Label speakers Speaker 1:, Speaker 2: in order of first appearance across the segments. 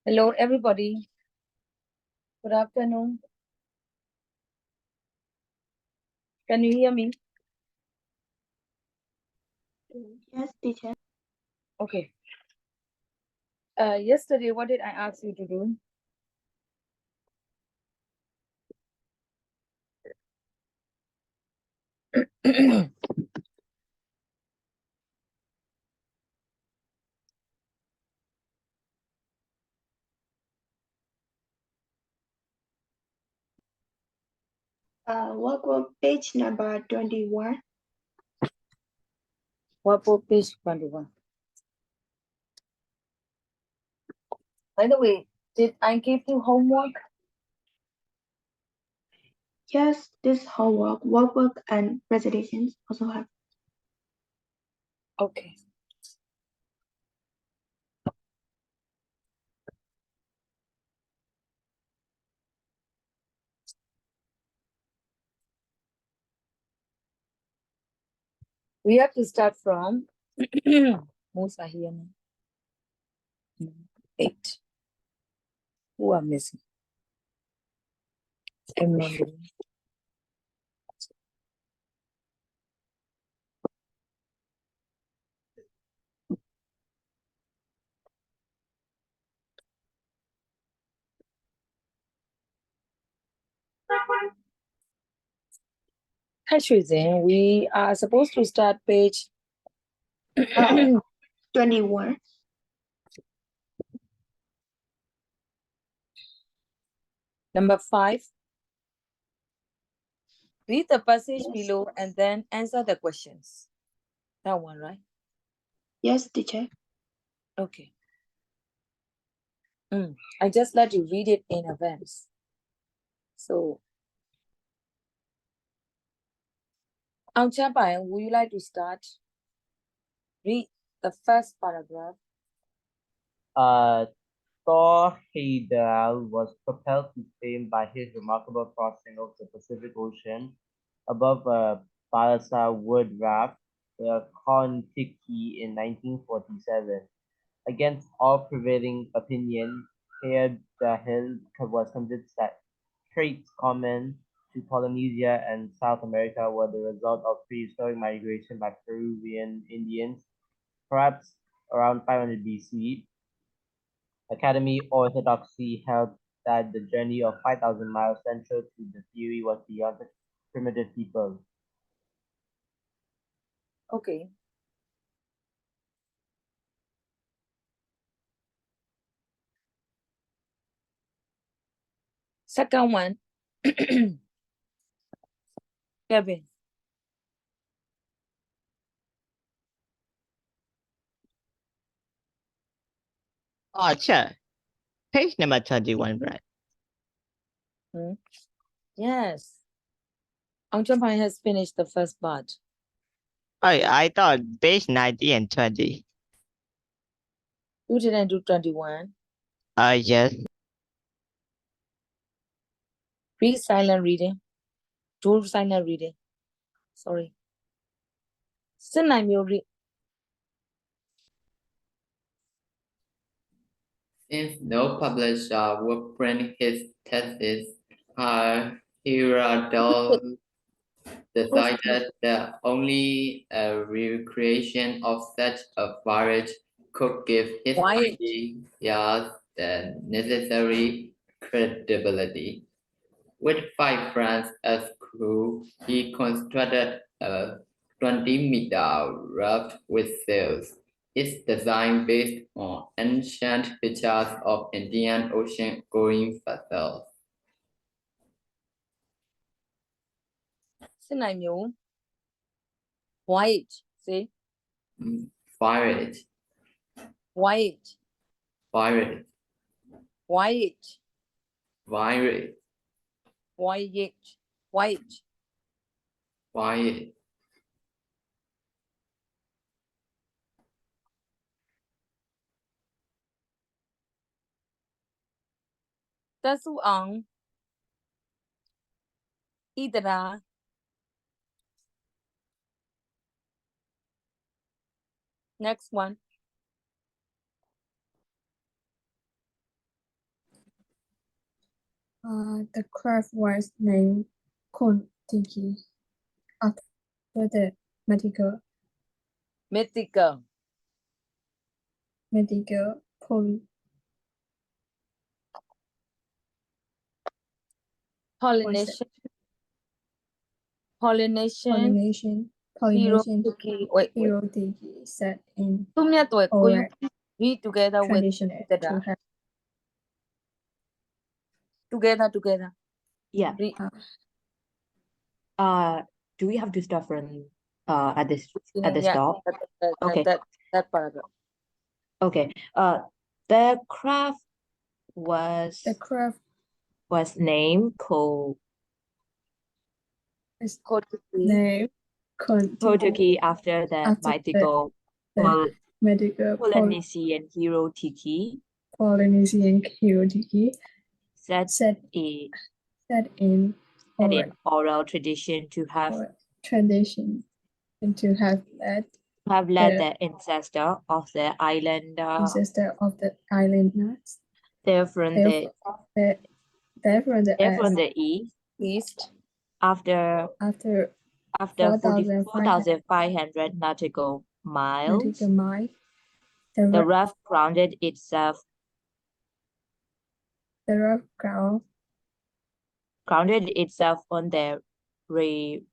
Speaker 1: Hello, everybody. Good afternoon. Can you hear me?
Speaker 2: Yes, teacher.
Speaker 1: Okay. Yesterday, what did I ask you to do?
Speaker 2: Workbook page number 21.
Speaker 1: Workbook page 21. By the way, did I give you homework?
Speaker 2: Yes, this homework, workbook, and presentations also have.
Speaker 1: Okay. We have to start from most are here now. 8. Who are missing? I'm not doing. We are supposed to start page
Speaker 2: 21.
Speaker 1: number 5. Read the passage below and then answer the questions. That one, right?
Speaker 2: Yes, teacher.
Speaker 1: Okay. I just let you read it in advance. So, Eng Tr Ohnmar, would you like to start? Read the first paragraph.
Speaker 3: Thor Heyerdahl was propelled to fame by his remarkable crossing of the Pacific Ocean above a balsa wood raft, the Kon-Tiki, in 1947. Against all prevailing opinion, Heyerdahl was convinced that traits common to Polynesia and South America were the result of prehistoric migration by Peruvian Indians, perhaps around 500 BC. Academy orthodoxy held that the journey of 5,000 miles central to the theory was beyond the primitive people.
Speaker 1: Okay. Second one. Kevin.
Speaker 4: Sure. Page number 21, right?
Speaker 1: Yes. Eng Tr Ohnmar has finished the first part.
Speaker 4: I thought page 19 and 20.
Speaker 1: You didn't do 21.
Speaker 4: Yes.
Speaker 1: Read silent reading. Do silent reading. Sorry. Xin Nai Miu read.
Speaker 5: Since no publisher would print his thesis, Heyerdahl decided that only a recreation of such a voyage could give his
Speaker 1: Quiet.
Speaker 5: ideas the necessary credibility. With 5 friends as crew, he constructed a 20-meter raft with sails. Its design based on ancient pictures of Indian Ocean-going vessels.
Speaker 1: Xin Nai Miu. Quiet. See?
Speaker 5: Quiet,
Speaker 1: Quiet.
Speaker 5: quiet,
Speaker 1: Quiet.
Speaker 5: quiet,
Speaker 1: Quiet. Quiet.
Speaker 5: quiet.
Speaker 1: Tasu Ang. Idra. Next one.
Speaker 6: The craft was named Kon-tiki after the medical
Speaker 1: Mythical.
Speaker 6: pol
Speaker 1: Pollination. Pollination.
Speaker 6: pollination
Speaker 1: Wait.
Speaker 6: hierotiki set in
Speaker 1: Two minutes. Could you
Speaker 6: oral
Speaker 1: please read together with
Speaker 6: traditional to have
Speaker 1: together.
Speaker 2: Yeah.
Speaker 1: Read.
Speaker 2: Do we have to start from at the
Speaker 1: Yeah,
Speaker 2: stop? Okay.
Speaker 1: That paragraph.
Speaker 2: Okay. The craft was named
Speaker 6: named
Speaker 2: Kotiki after the mythical
Speaker 6: medical
Speaker 2: Polynesian hero Tiki set in oral tradition to have led the ancestor of the islanders there from the east after 4,500 nautical miles. The raft grounded itself on the Rioria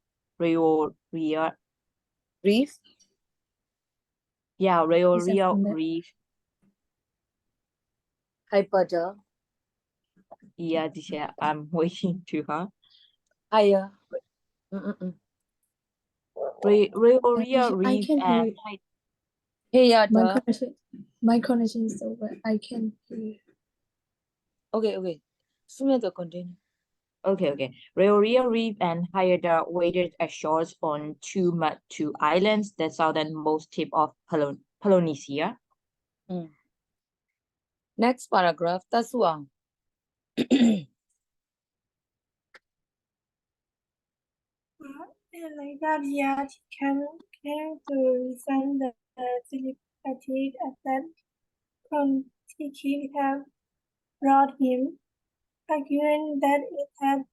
Speaker 1: Reef.
Speaker 2: reef.
Speaker 1: Hyperder.
Speaker 2: Yeah, teacher, I'm waiting to her.
Speaker 1: Higher.
Speaker 2: Rioria reef and
Speaker 6: My connection is over. I can hear.
Speaker 1: Okay. Soon to continue.
Speaker 2: Okay. Rioria reef and Hyder waded ashore on two islands, the southernmost tip of Polynesia.
Speaker 1: Next paragraph. Tasua.
Speaker 7: Like that year, came to resign the telepathic that Kon-tiki have brought him, arguing that it had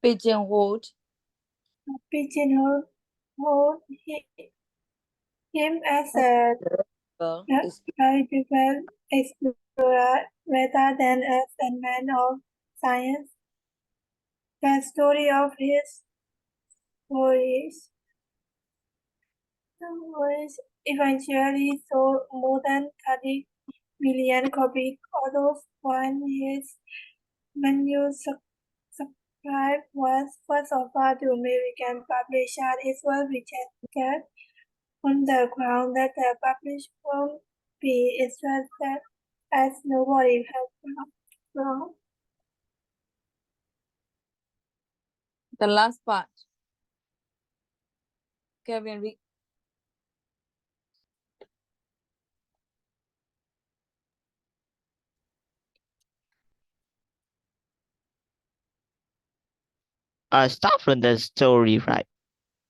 Speaker 1: Pigeonholed
Speaker 7: him as a biographical explorer rather than as a man of science. The story of his voyage eventually sold more than 30 million copies, although when his manuscript was first offered to American publishers, it was rejected on the ground that the publisher won't be interested as nobody had found.
Speaker 1: The last part. Kevin, read.
Speaker 4: Start from the story, right?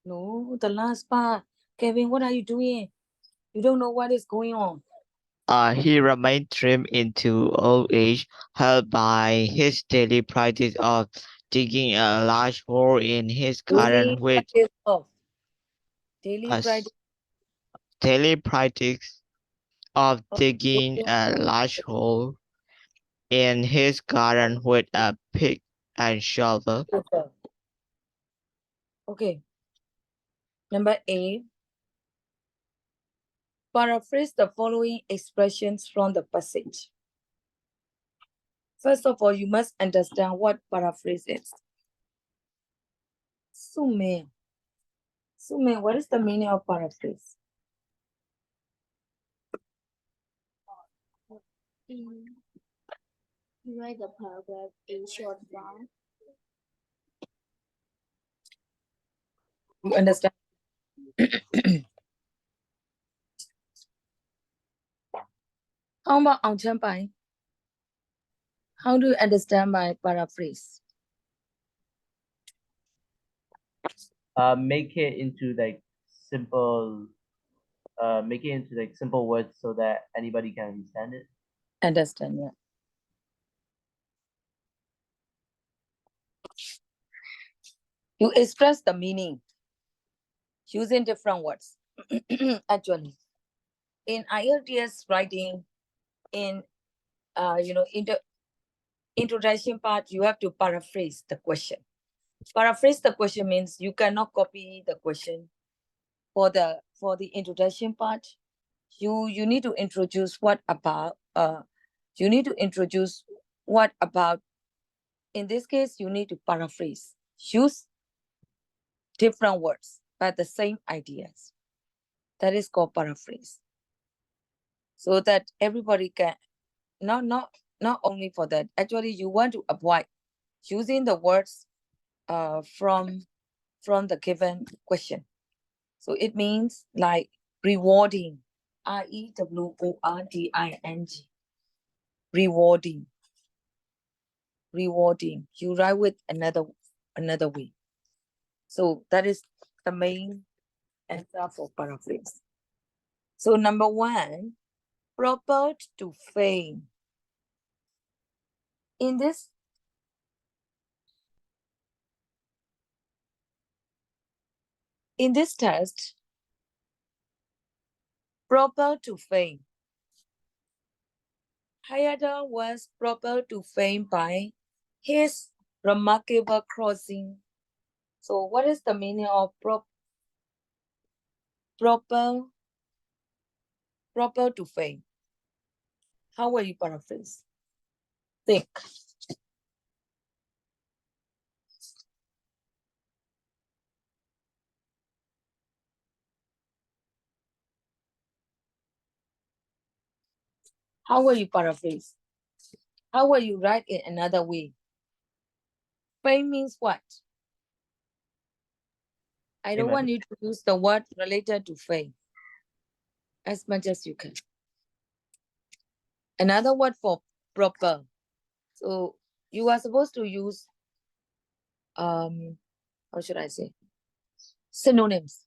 Speaker 1: No, the last part. Kevin, what are you doing? You don't know what is going on.
Speaker 4: He remained trim into old age, helped by his daily practice of digging a large hole in his garden with daily practice of digging a large hole in his garden with a pick and shovel.
Speaker 1: Okay. Number 8. Paraphrase the following expressions from the passage. First of all, you must understand what paraphrase is. Sume, what is the meaning of paraphrase?
Speaker 8: You write the paragraph in short form.
Speaker 1: You understand? How about Eng Tr Ohnmar? How do you understand by paraphrase?
Speaker 3: Make it into like simple make it into like simple words so that anybody can understand it?
Speaker 1: Understand, yeah. You express the meaning using different words. Actually, in IELTS writing, in introduction part, you have to paraphrase the question. Paraphrase the question means you cannot copy the question. For the introduction part, you need to introduce what about in this case you need to paraphrase, use different words but the same ideas. That is called paraphrase, so that everybody can not only for that. Actually, you want to avoid using the words from the given question. So it means like rewarding, rewarding, rewarding. You write with another way. So that is the main answer for paraphrase. So number 1, proper to feign. In this test, proper to feign. Hayada was proper to fame by his remarkable crossing. So what is the meaning of proper to fame? How will you paraphrase? Think. How will you paraphrase? How will you write it another way? Fame means what? I don't want you to use the word related to fame as much as you can. Another word for proper. So you are supposed to use, how should I say? Synonyms.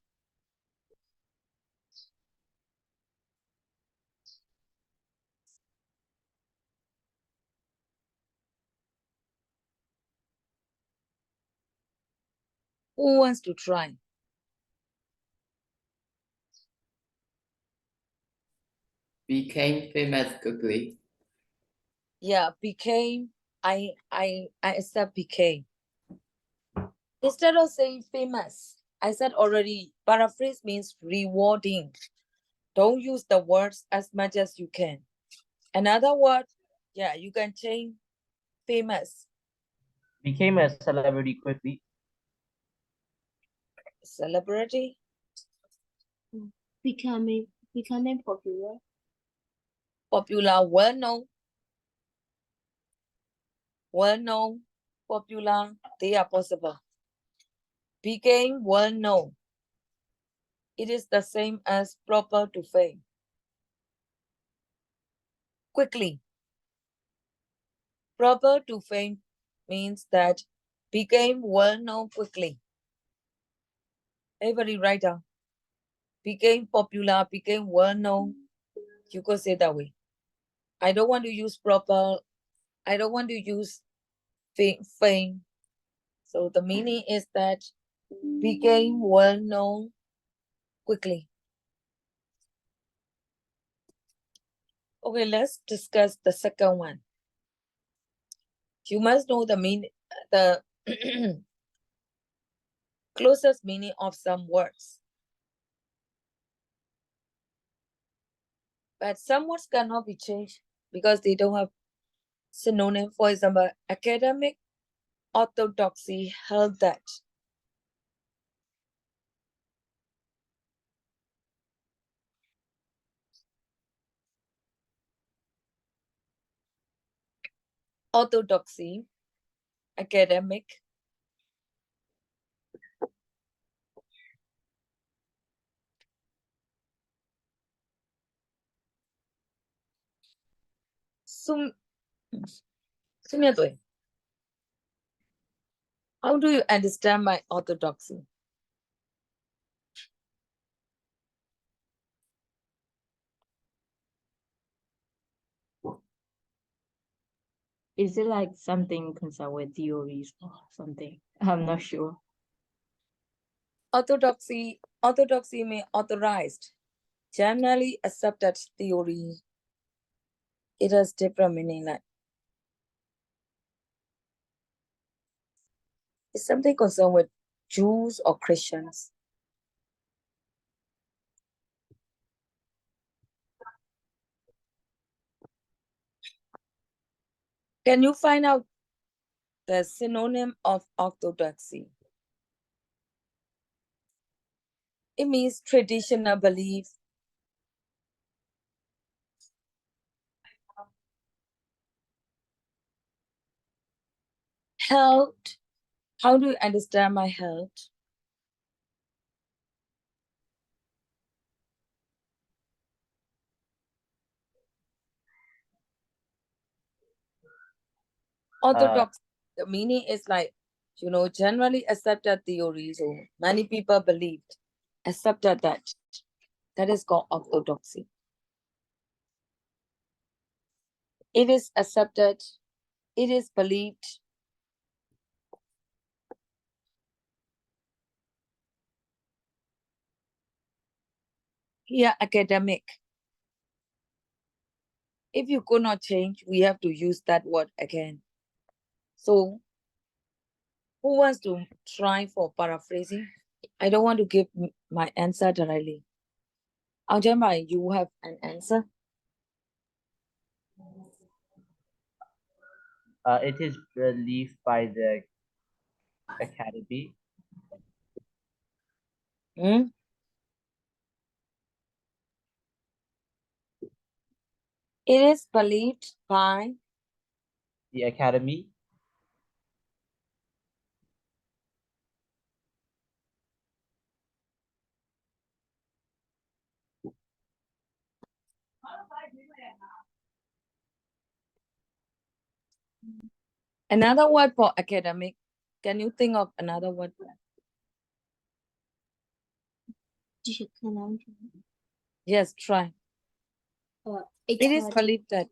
Speaker 1: Who wants to try?
Speaker 5: Became famous quickly.
Speaker 1: Yeah, became. I accept became. Instead of saying famous, I said already, paraphrase means rewarding. Don't use the words as much as you can. Another word, yeah, you can change famous.
Speaker 3: Became a celebrity quickly.
Speaker 1: Celebrity.
Speaker 8: Becoming popular.
Speaker 1: Popular, well-known. Well-known, popular, they are possible. Became well-known. It is the same as proper to fame. Quickly. Proper to fame means that became well-known quickly. Everybody write down. Became popular, became well-known. You could say that way. I don't want to use proper. I don't want to use fame. So the meaning is that became well-known quickly. Okay, let's discuss the second one. You must know the closest meaning of some words. But some words cannot be changed because they don't have synonym. For example, academic orthodoxy held that. Orthodoxy, academic. How do you understand my orthodoxy?
Speaker 2: Is it like something concerned with theories or something? I'm not sure.
Speaker 1: Orthodoxy means authorized, generally accepted theory. It has different meaning. Like it's something concerned with Jews or Christians. Can you find out the synonym of orthodoxy? It means traditional belief. Health. How do you understand my health? Orthodox, the meaning is like, generally accepted theories, or many people believed, accepted that. That is called orthodoxy. It is accepted, it is believed. Here, academic. If you could not change, we have to use that word again. So, who wants to try for paraphrasing? I don't want to give my answer directly. Aljamai, you have an answer?
Speaker 3: It is believed by the academy.
Speaker 1: Hmm? It is believed by
Speaker 3: The academy.
Speaker 1: another word for academic. Can you think of another word?
Speaker 8: Teacher, can I?
Speaker 1: Yes, try. It is
Speaker 8: Expertise.
Speaker 1: believed that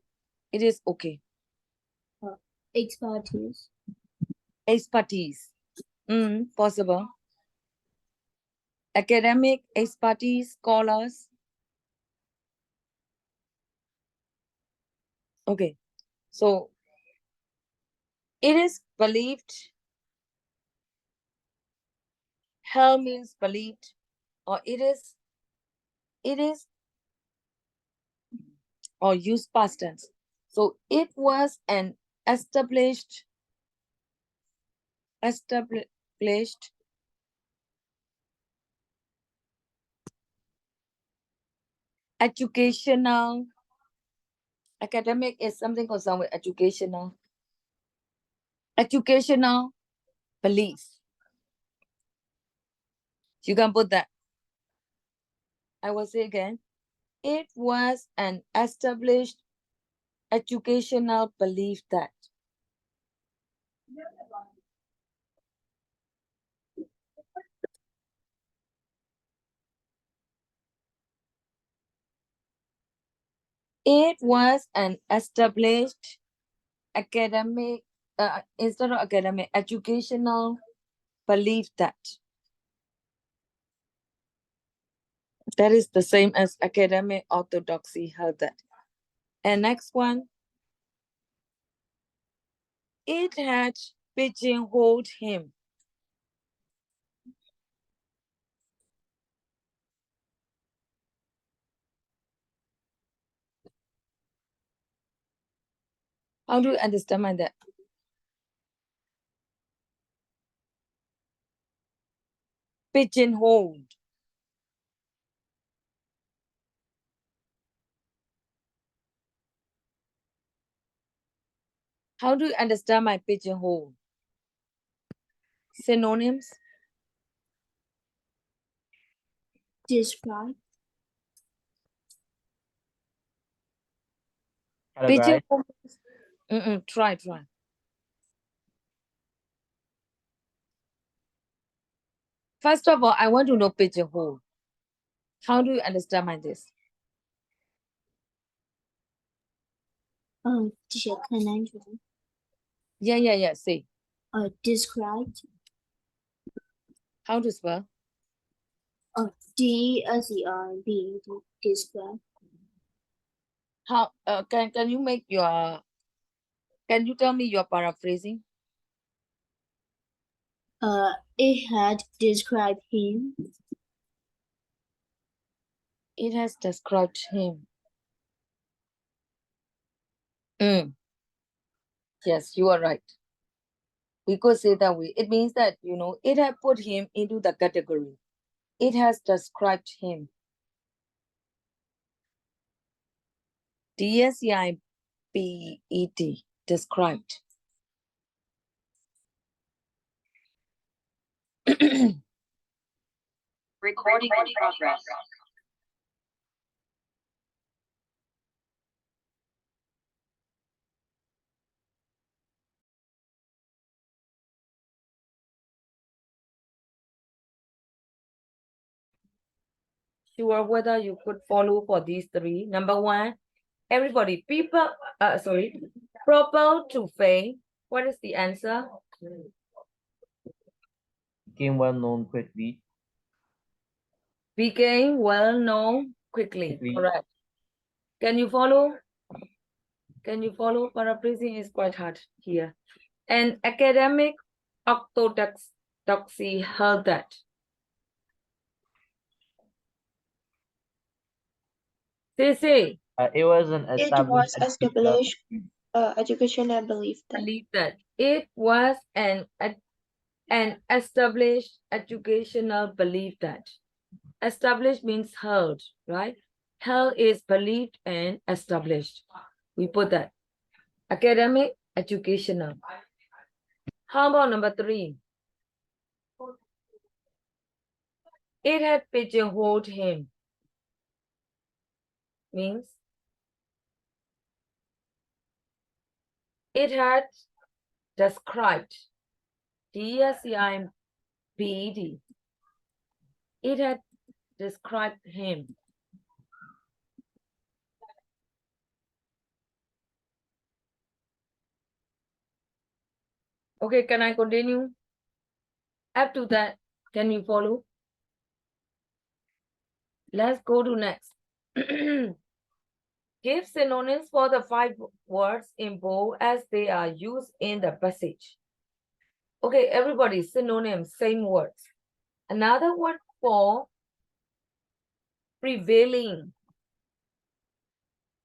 Speaker 1: it is okay.
Speaker 8: Expertise.
Speaker 1: Expertise. Possible. Academic expertise, scholars. Okay, so it is believed. Hell means believed, or it is, or use past tense. So it was an established educational. Academic is something concerned with educational belief. You can put that. I will say again. It was an established educational belief that. It was an established academic, instead of academic, educational belief that. That is the same as academic orthodoxy held that. And next one. It had pigeonholed him. How do you understand that? Pigeonholed. How do you understand my pigeonhole? Synonyms?
Speaker 8: Describe.
Speaker 3: Categorize.
Speaker 1: Pigeonhole. Try. First of all, I want to know pigeonhole. How do you understand this?
Speaker 8: Teacher, can I try?
Speaker 1: Yeah. Say.
Speaker 8: Described.
Speaker 1: How to spell?
Speaker 8: D-S-E-R-B. Describe.
Speaker 1: How can you make your, can you tell me your paraphrasing?
Speaker 8: It had described him.
Speaker 1: It has described him. Yes, you are right. We could say that way. It means that, you know, it had put him into the category. It has described him. D-S-C-I-B-E-D, described.
Speaker 2: Recording in progress.
Speaker 1: Sure whether you could follow for these three. Number one, everybody, people, propel to fame. What is the answer?
Speaker 3: Became well known quickly.
Speaker 1: Became well known quickly.
Speaker 3: Quickly.
Speaker 1: Correct. Can you follow? Can you follow? Paraphrasing is quite hard here. And academic orthodoxy held that. Say.
Speaker 3: It was an
Speaker 6: It
Speaker 3: established
Speaker 6: was established educational belief that
Speaker 1: Believe that it was an established educational belief that. Established means held, right? Held is believed and established. We put that. Academic, educational. How about number three? It had pigeonholed him. Means it had described. D-S-C-I-B-E-D. It had described him. Okay, can I continue? Up to that, can you follow? Let's go to next. Give synonyms for the 5 words in bold as they are used in the passage. Okay, everybody, synonyms, same words. Another word for prevailing.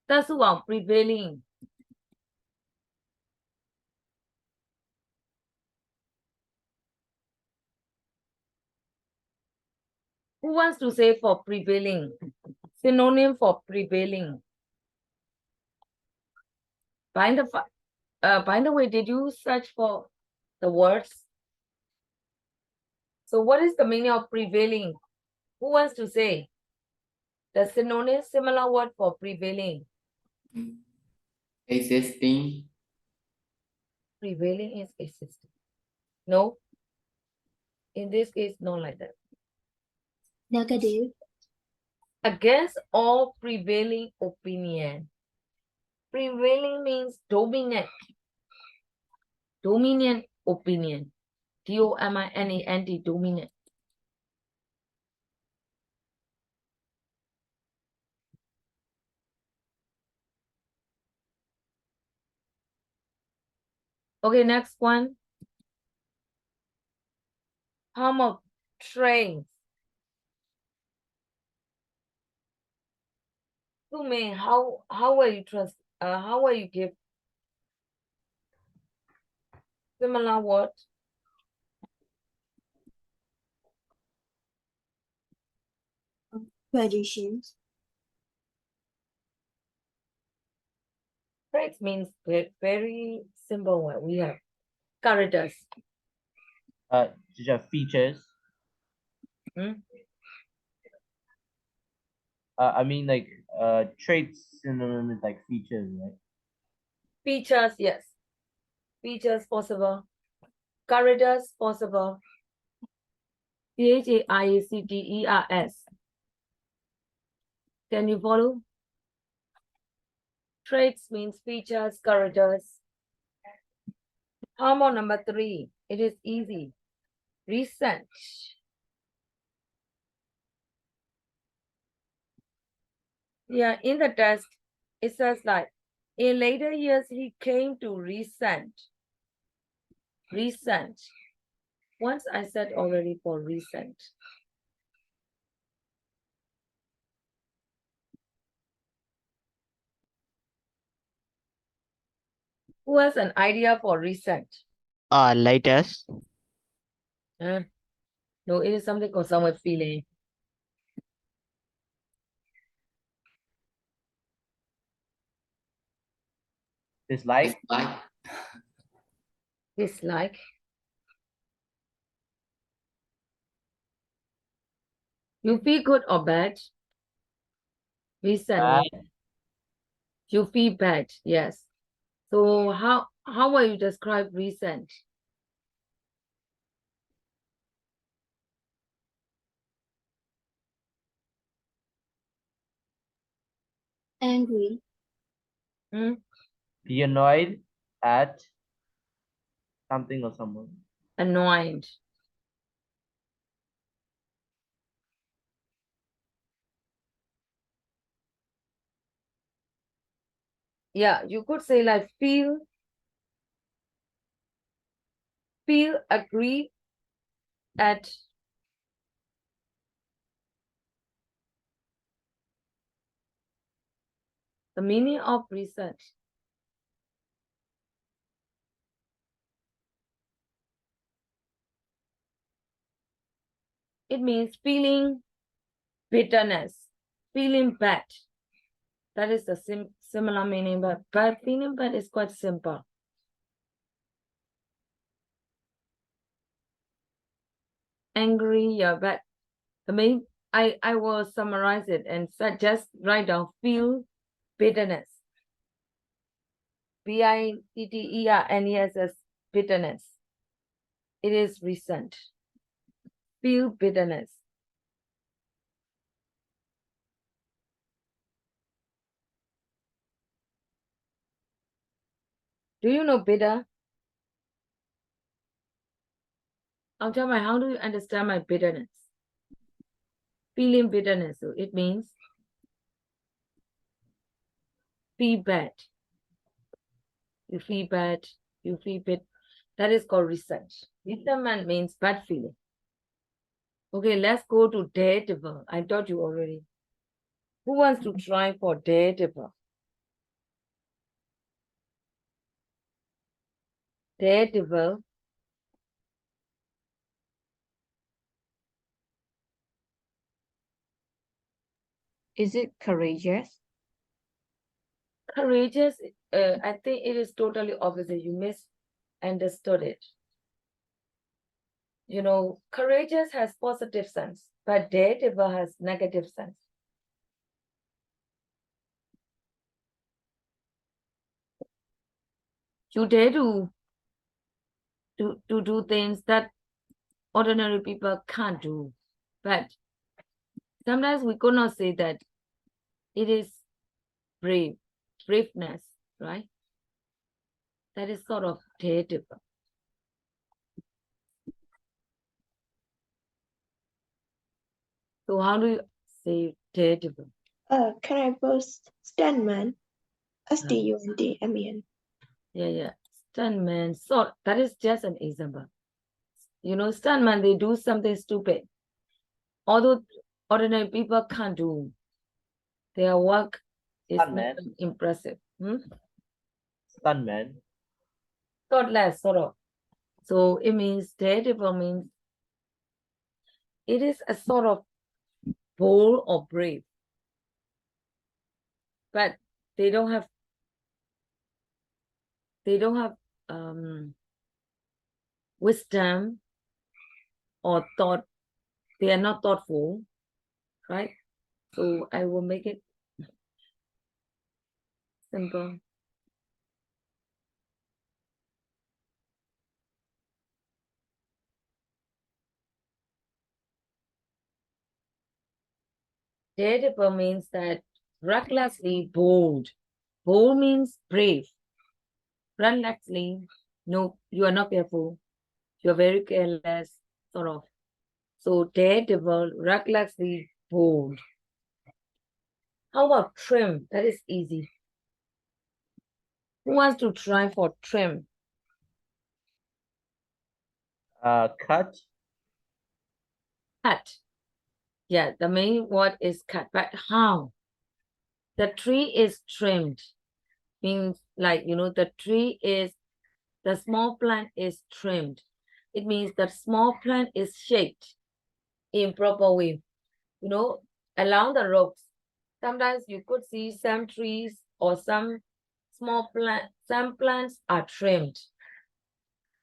Speaker 1: That's one, prevailing. Who wants to say for prevailing? Synonym for prevailing. By the way, did you search for the words? So what is the meaning of prevailing? Who wants to say? The synonym, similar word for prevailing.
Speaker 5: Existing.
Speaker 1: Prevailing is existing. No. In this case, not like that.
Speaker 8: Negative.
Speaker 1: Against all prevailing opinion. Prevailing means dominant. Dominant opinion. D-O-M-I-N-A-N-T, dominant. Okay, next one. How of trains? To me, how will you how will you give similar word?
Speaker 8: Traditions.
Speaker 1: Traits means very simple one. We have characters.
Speaker 3: These are features. I mean, like, traits synonym is like features, right?
Speaker 1: Features, yes. Features possible. Characters possible. C-H-A-I-A-C-T-E-R-S. Can you follow? Traits means features, characters. How about number 3? It is easy. Recent. Yeah, in the test, it says like, in later years, he came to recent. Recent. Once I said already for recent. Who has an idea for recent?
Speaker 4: Latest.
Speaker 1: No, it is something called somewhat feeling.
Speaker 3: Dislike.
Speaker 5: Dislike.
Speaker 1: Dislike. You feel good or bad? Recent.
Speaker 3: Bad.
Speaker 1: You feel bad, yes. So how will you describe recent?
Speaker 8: Angry.
Speaker 3: Be annoyed at something or someone.
Speaker 1: Annoyed. Yeah, you could say like feel agree at the meaning of recent. It means feeling bitterness, feeling bad. That is the similar meaning, but feeling bad is quite simple. Angry, yeah, but I mean, I will summarize it and just write down feel bitterness. bitterness, bitterness. It is recent. Feel bitterness. Do you know bitter? I'll tell me, how do you understand my bitterness? Feeling bitterness, so it means feel bad. You feel bad, you feel bit. That is called recent. Resentment means bad feeling. Okay, let's go to daredevil. I taught you already. Who wants to try for daredevil? Daredevil.
Speaker 2: Is it courageous?
Speaker 1: Courageous, I think it is totally opposite. You misunderstood it. You know, courageous has positive sense, but daredevil has negative sense. You dare to do things that ordinary people can't do. But sometimes we could not say that it is braveness, right? That is sort of daredevil. So how do you say daredevil?
Speaker 6: Can I post stuntman? STUNTMAN.
Speaker 1: Yeah. Stuntman. So that is just an example. You know, stuntman, they do something stupid. Although ordinary people can't do. Their work is not impressive.
Speaker 3: Stuntman.
Speaker 1: Thought less, sort of. So it means daredevil means it is a sort of bold or brave. But they don't have wisdom or thought. They are not thoughtful, right? So I will make it simple. Daredevil means that recklessly bold. Bold means brave. Recklessly No, you are not careful. You are very careless, sort of. So daredevil, recklessly bold. How about trim? That is easy. Who wants to try for trim?
Speaker 3: Cut.
Speaker 1: Cut. Yeah, the main word is cut. But how? The tree is trimmed. Means like, the tree is, the small plant is trimmed. It means the small plant is shaped in proper way. Along the roads, sometimes you could see some trees or some small plant, some plants are trimmed.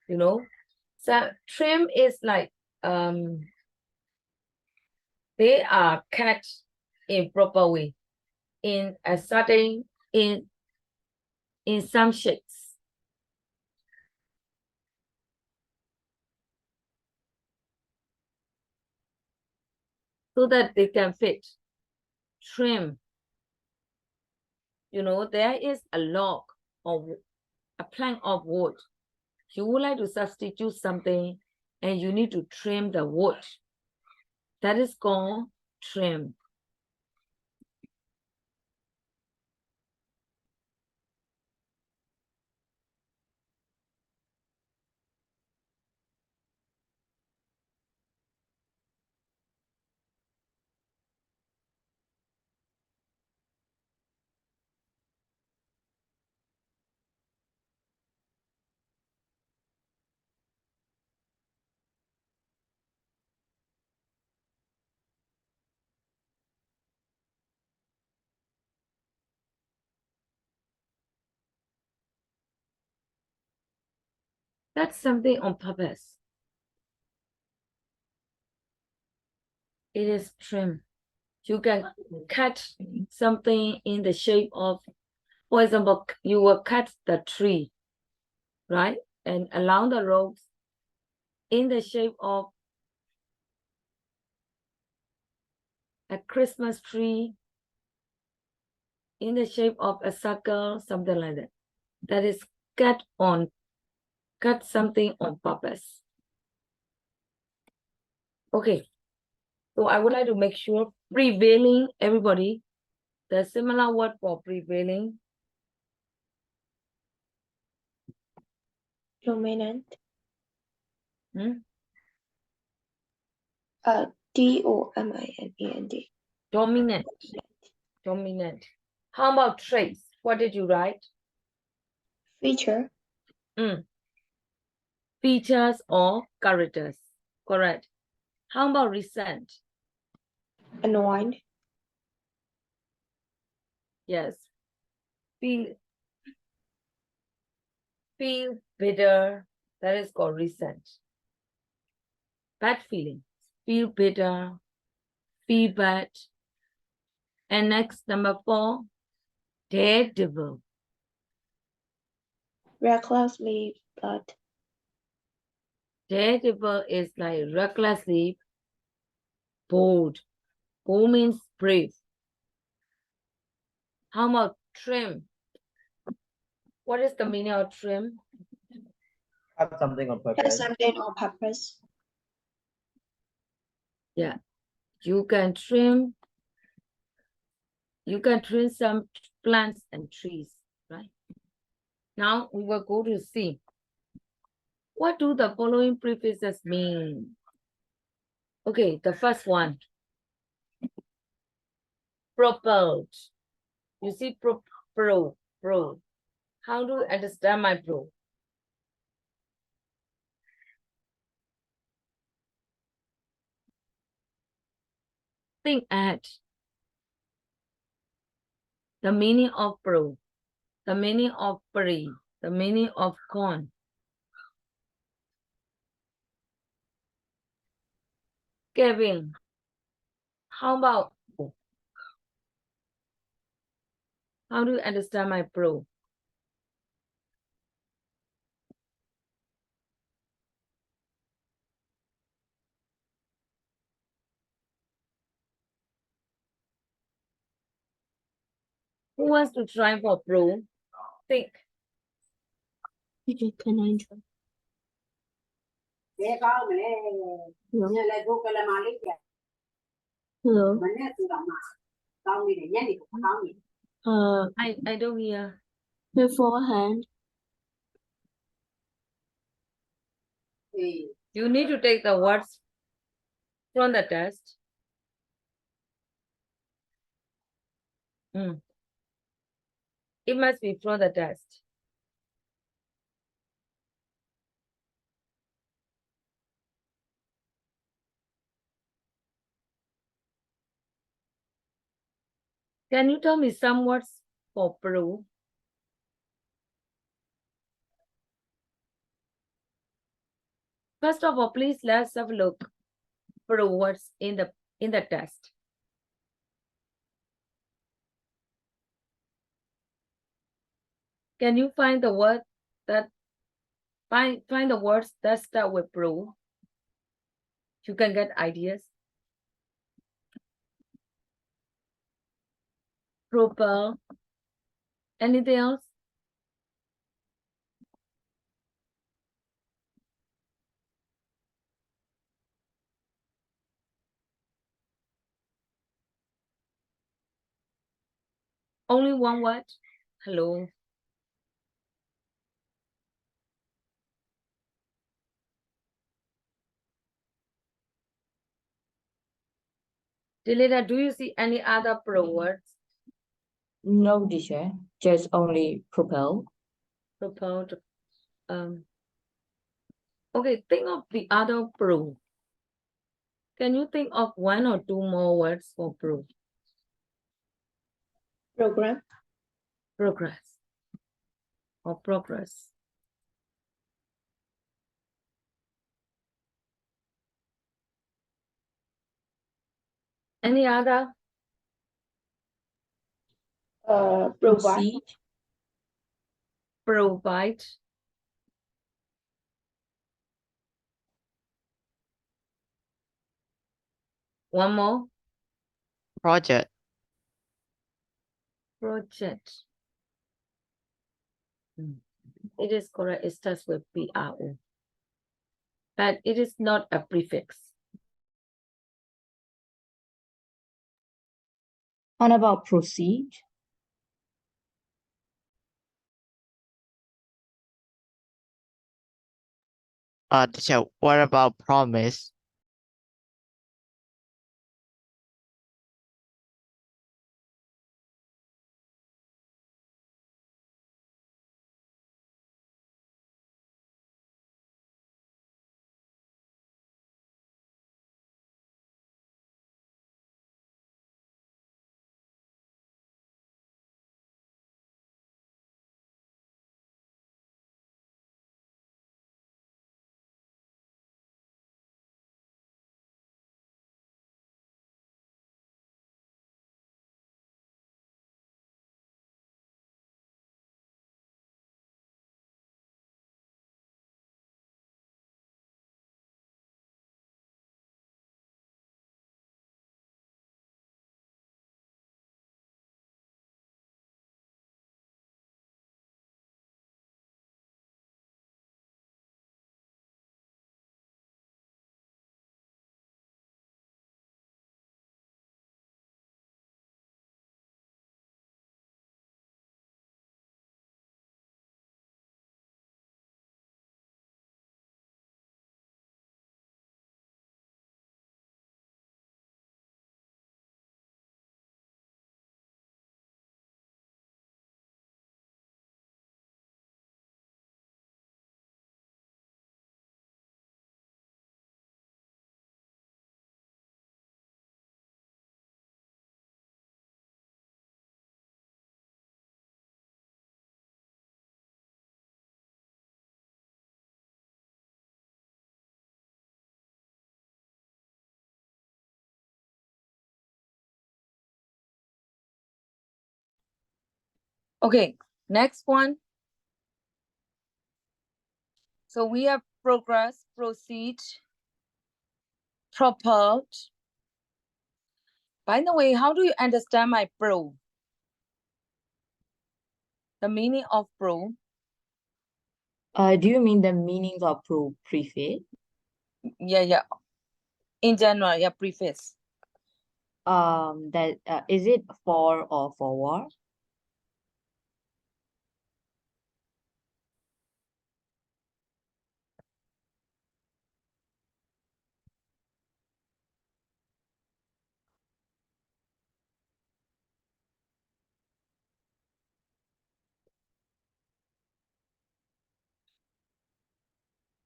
Speaker 1: So trim is like they are cut in proper way, in a certain, in some shapes. So that they can fit. Trim. There is a log or a plank of wood. You would like to substitute something and you need to trim the wood. That is called trim. That's something on purpose. It is trim. You can cut something in the shape of, for example, you will cut the tree, right? And along the roads in the shape of a Christmas tree, in the shape of a circle, something like that. That is cut something on purpose. Okay, so I would like to make sure prevailing, everybody, the similar word for prevailing.
Speaker 6: Dominant. Dominant.
Speaker 1: Dominant. Dominant. How about traits? What did you write?
Speaker 6: Feature.
Speaker 1: Features or characters. Correct. How about recent?
Speaker 6: Annoyed.
Speaker 1: Yes. Feel bitter. That is called recent. Bad feeling. Feel bitter. Feel bad. And next, number 4, daredevil.
Speaker 6: Recklessly blood.
Speaker 1: Daredevil is like recklessly bold. Bold means brave. How about trim? What is the meaning of trim?
Speaker 3: Cut something on
Speaker 6: Cut
Speaker 3: purpose.
Speaker 6: something on purpose.
Speaker 1: Yeah. You can trim some plants and trees, right? Now we will go to see. What do the following prefixes mean? Okay, the first one. Propelled. You see pro. How do you understand my pro? Think at the meaning of pro, the meaning of pre, the meaning of con. Kevin, how about, how do you understand my pro? Who wants to try for pro? Think.
Speaker 8: Can I try? Hello.
Speaker 1: I don't hear.
Speaker 8: Beforehand.
Speaker 1: You need to take the words from the test. It must be from the test. Can you tell me some words for prove? First of all, please let's have a look for words in the test. Can you find the word that find the words that start with prove? You can get ideas. Propel. Anything else? Only one word? Hello. Delita, do you see any other pro words?
Speaker 2: No, teacher, just only propel.
Speaker 1: Propel. Okay, think of the other pro. Can you think of one or two more words for pro?
Speaker 6: Program.
Speaker 1: Progress. Or progress. Any other?
Speaker 6: Provide.
Speaker 2: Proceed.
Speaker 1: Provide. One more.
Speaker 4: Project.
Speaker 1: Project. It is correct. It starts with PRO. But it is not a prefix.
Speaker 2: What about proceed?
Speaker 4: Teacher, what about promise?
Speaker 1: Okay, next one. So we have progress, proceed, propelled. By the way, how do you understand my pro? The meaning of pro?
Speaker 2: Do you mean the meanings of preface?
Speaker 1: Yeah. In general, yeah, preface.
Speaker 2: That is it for or forward?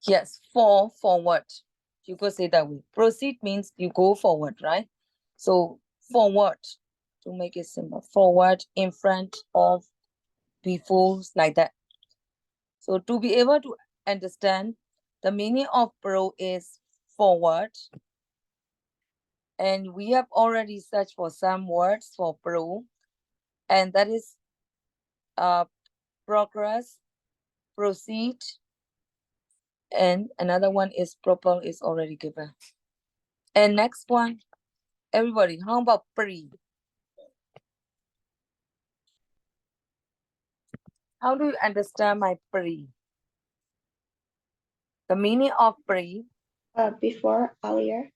Speaker 1: Yes, forward. You could say that way. Proceed means you go forward, right? So forward, to make it simple. Forward, in front of, before, like that. So to be able to understand, the meaning of pro is forward. And we have already searched for some words for pro. And that is progress, proceed, and another one is proper is already given. And next one, everybody, how about pre? How do you understand my pre? The meaning of pre?
Speaker 6: Before, earlier.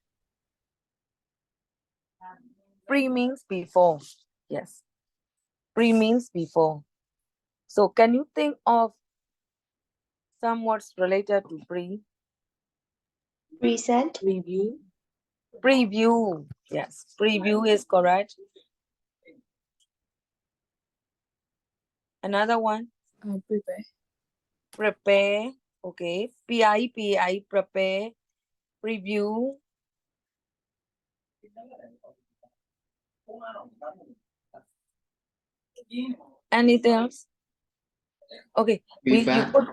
Speaker 1: Pre means before. Yes. Pre means before. So can you think of some words related to pre?
Speaker 6: Present.
Speaker 2: Review.
Speaker 1: Preview. Yes. Preview is correct. Another one?
Speaker 6: Prepare.
Speaker 1: Prepare. Okay. PI, prepare. Preview. Anything else? Okay. You
Speaker 5: Prevent.
Speaker 1: put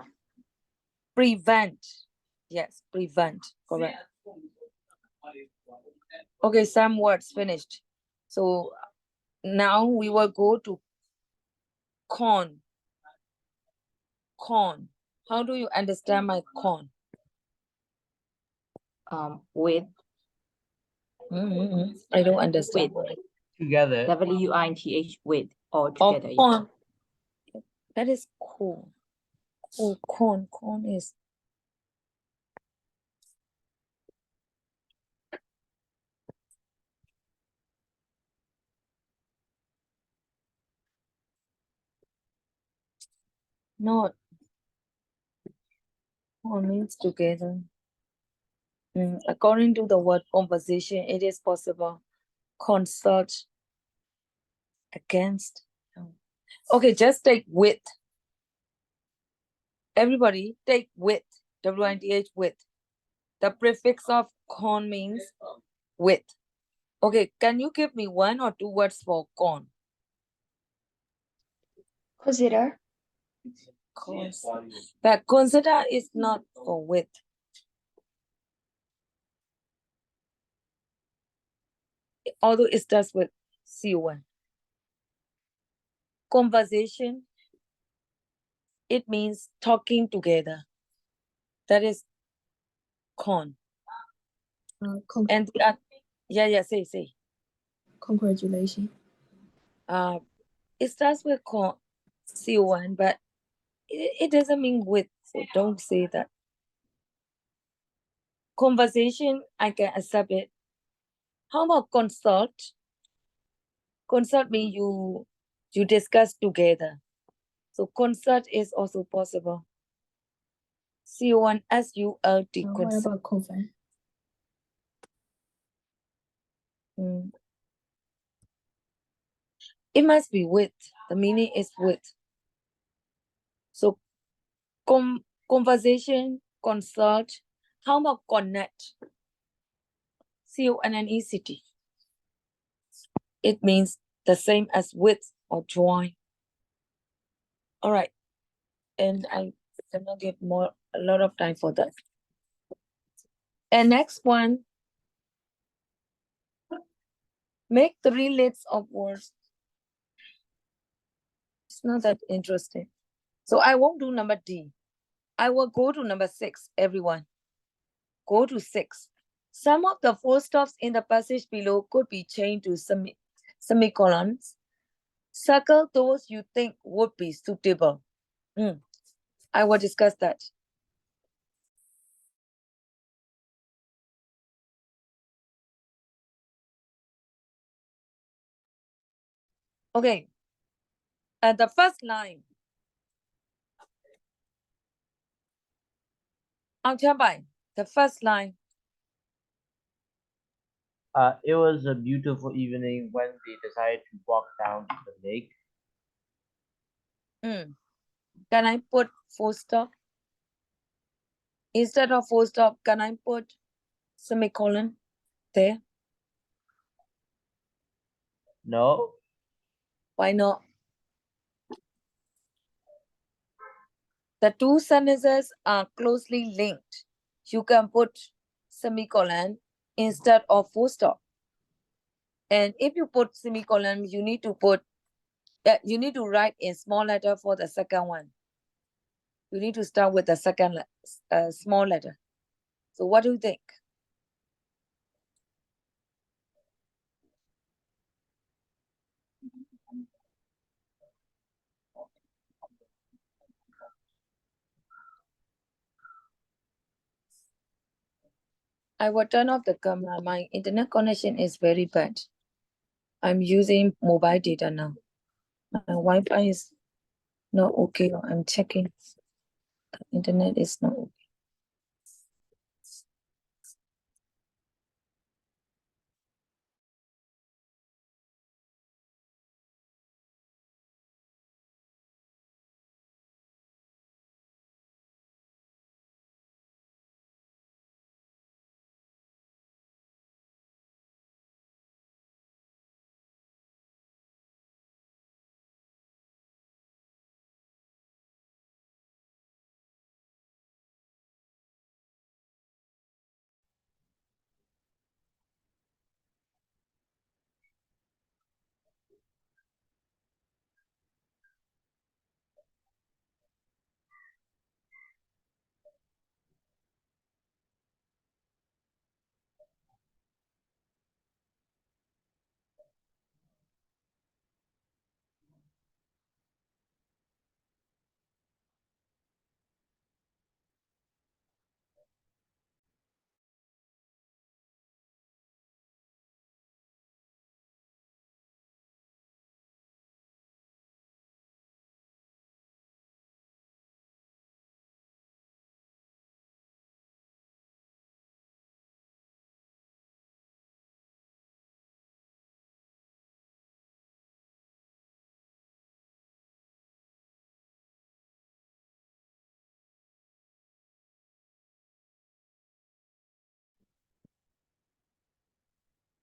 Speaker 1: prevent. Yes, prevent. Correct. Okay, some words finished. So now we will go to con. Con. How do you understand my con?
Speaker 2: With.
Speaker 1: I don't understand.
Speaker 2: With.
Speaker 3: Together.
Speaker 2: WINTH with or
Speaker 1: Or
Speaker 2: together.
Speaker 1: con. That is cool. Oh, con. Con is. Not. Con means together. According to the word conversation, it is possible. Consult. Against. Okay, just take with. Everybody take with. WINTH with. The prefix of con means with. Okay, can you give me one or two words for con?
Speaker 6: Consider.
Speaker 1: But consider is not for with. Although it starts with C1. Conversation, it means talking together. That is con. And yeah, say.
Speaker 6: Congratulations.
Speaker 1: It starts with con, C1, but it doesn't mean with, so don't say that. Conversation, I can accept it. How about consult? Consult means you discuss together. So consult is also possible. C1 SULT.
Speaker 6: What about convert?
Speaker 1: It must be with. The meaning is with. So conversation, consult. How about connect? CONNECT. It means the same as with or join. All right. And I cannot give a lot of time for that. And next one, make 3 lists of words. It's not that interesting. So I won't do number D. I will go to number 6, everyone. Go to 6. Some of the full stops in the passage below could be changed to semicolons. Circle those you think would be suitable. I will discuss that. Okay. At the first line, the first line.
Speaker 3: It was a beautiful evening when they decided to walk down to the lake.
Speaker 1: Can I put full stop? Instead of full stop, can I put semicolon there?
Speaker 3: No,
Speaker 1: Why not? The two sentences are closely linked. You can put semicolon instead of full stop. And if you put semicolon, you need to write in small letter for the second one. You need to start with the second small letter. So what do you think? I will turn off the camera. My internet connection is very bad. I'm using mobile data now. My Wi-Fi is not okay. I'm checking. The internet is not okay.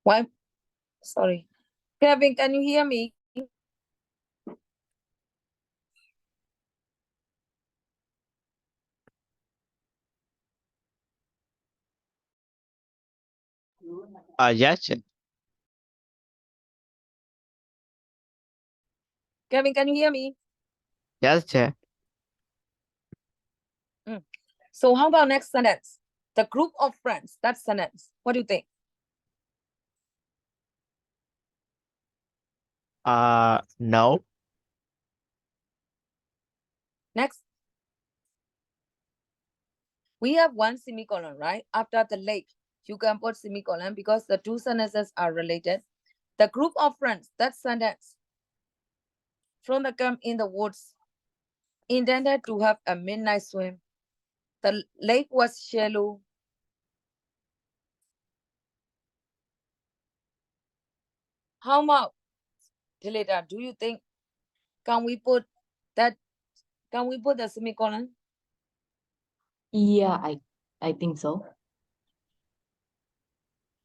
Speaker 1: Why? Sorry. Kevin, can you hear me?
Speaker 4: Yes.
Speaker 1: Kevin, can you hear me?
Speaker 4: Yes, sir.
Speaker 1: So how about next sentence? The group of friends, that sentence. What do you think?
Speaker 4: No.
Speaker 1: Next. We have one semicolon, right? After the lake, you can put semicolon because the two sentences are related. The group of friends, that sentence. From the camp in the woods, intended to have a midnight swim. The lake was shallow. How much, Delita, do you think? Can we put that? Can we put the semicolon?
Speaker 2: Yeah, I think so.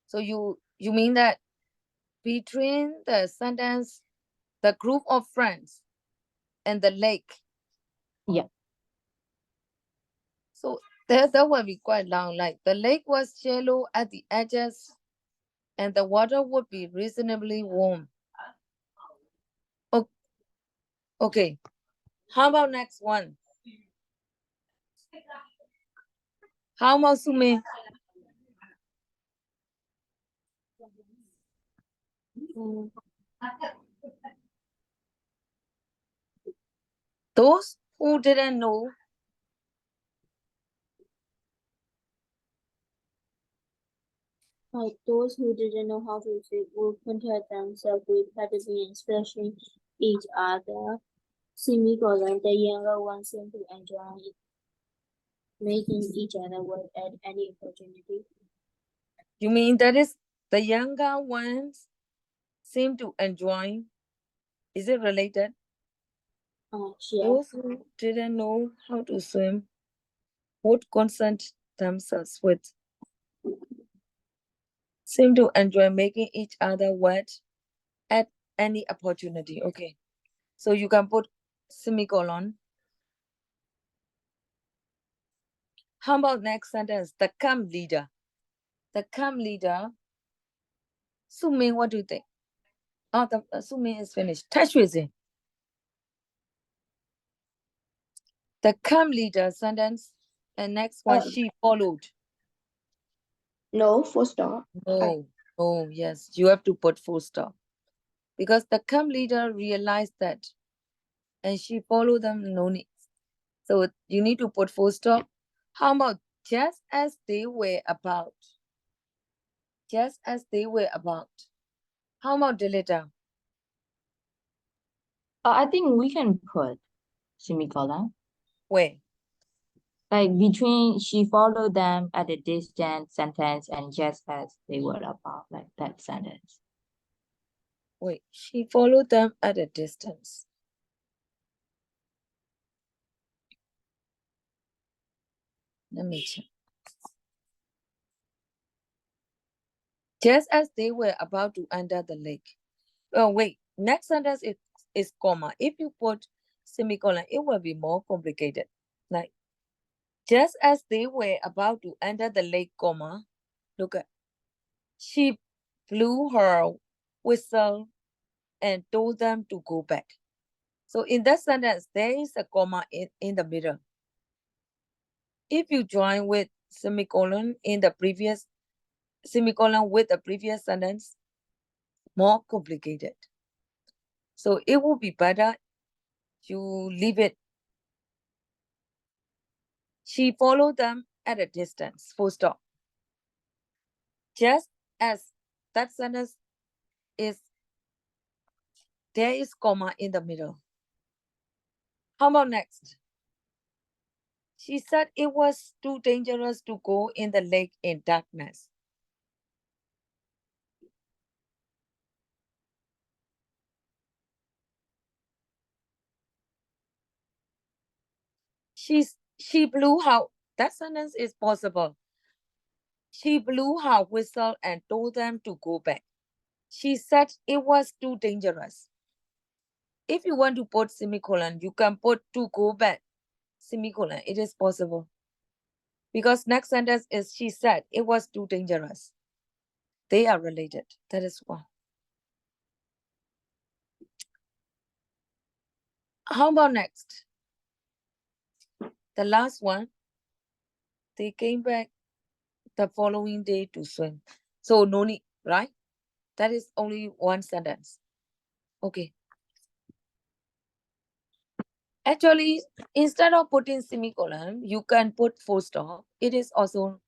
Speaker 1: So you mean that between the sentence, the group of friends, and the lake?
Speaker 2: Yeah.
Speaker 1: So that would be quite long. Like the lake was shallow at the edges, and the water would be reasonably warm. Okay. How about next one? How about Sume? Those who didn't know
Speaker 8: Like those who didn't know how to speak would content themselves with patterning and splashing each other. Semicolon, the younger ones seem to enjoy it, making each other work at any opportunity.
Speaker 1: You mean that is the younger ones seem to enjoy? Is it related?
Speaker 8: Yeah.
Speaker 1: Those who didn't know how to swim would concern themselves with seem to enjoy making each other wet at any opportunity. Okay. So you can put semicolon. How about next sentence? The camp leader. The camp leader. Suming, what do you think? Oh, the Suming is finished. Touch with it. The camp leader sentence. And next one, she followed.
Speaker 6: No, full stop.
Speaker 1: No, oh yes, you have to put full stop. Because the camp leader realized that and she followed them, no need. So you need to put full stop. How about just as they were about? Just as they were about. How about Delita?
Speaker 2: I think we can put semicolon.
Speaker 1: Where?
Speaker 2: Like between she followed them at a distance sentence and just as they were about, like that sentence.
Speaker 1: Wait, she followed them at a distance. Let me check. Just as they were about to enter the lake. Oh, wait, next sentence is comma. If you put semicolon, it will be more complicated. Like, just as they were about to enter the lake, comma, look at, she blew her whistle and told them to go back. So in that sentence, there is a comma in the middle. If you join with semicolon in the previous semicolon with the previous sentence, more complicated. So it would be better you leave it. She followed them at a distance, full stop. Just as that sentence is, there is comma in the middle. How about next? She said it was too dangerous to go in the lake in darkness. She blew her, that sentence is possible. She blew her whistle and told them to go back. She said it was too dangerous. If you want to put semicolon, you can put to go back, semicolon. It is possible. Because next sentence is she said it was too dangerous. They are related. That is why. How about next? The last one. They came back the following day to swim. So no need, right? That is only one sentence. Okay. Actually, instead of putting semicolon, you can put full stop. It is also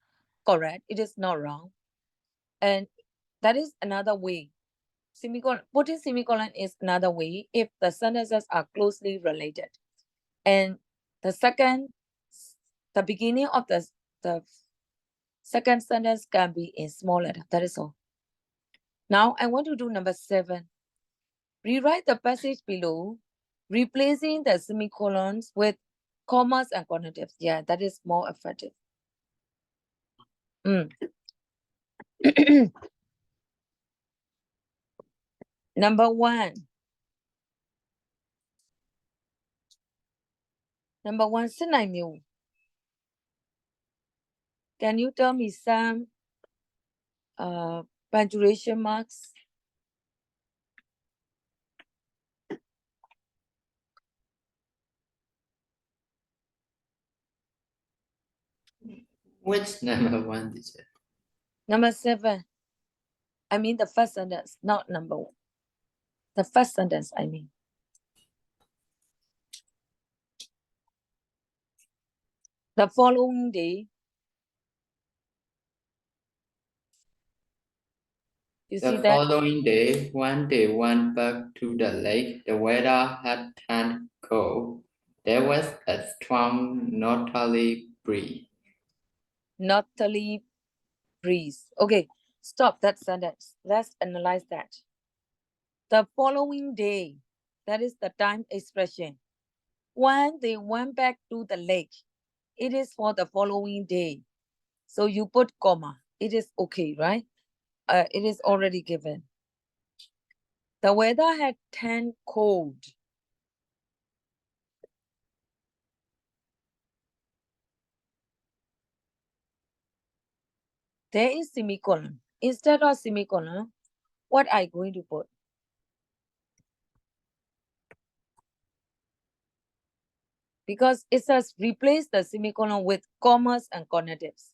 Speaker 1: correct. It is not wrong. And that is another way. Putting semicolon is another way if the sentences are closely related. And the beginning of the second sentence can be in small letter. That is all. Now I want to do number 7. Rewrite the passage below, replacing the semicolons with commas and conjunctives. Yeah, that is more effective. Number 1. Number 1, synonym. Can you tell me some punctuation marks?
Speaker 5: Which number 1 teacher?
Speaker 1: Number 7. I mean the first sentence, not number 1. The first sentence, I mean. The following day. You see
Speaker 5: The
Speaker 1: that?
Speaker 5: following day, when they went back to the lake, the weather had turned cold. There was a strong northerly breeze.
Speaker 1: Northerly breeze. Okay, stop that sentence. Let's analyze that. The following day, that is the time expression. When they went back to the lake, it is for the following day. So you put comma. It is okay, right? It is already given. The weather had turned cold. There is semicolon. Instead of semicolon, what are you going to put? Because it says replace the semicolon with commas and conatives.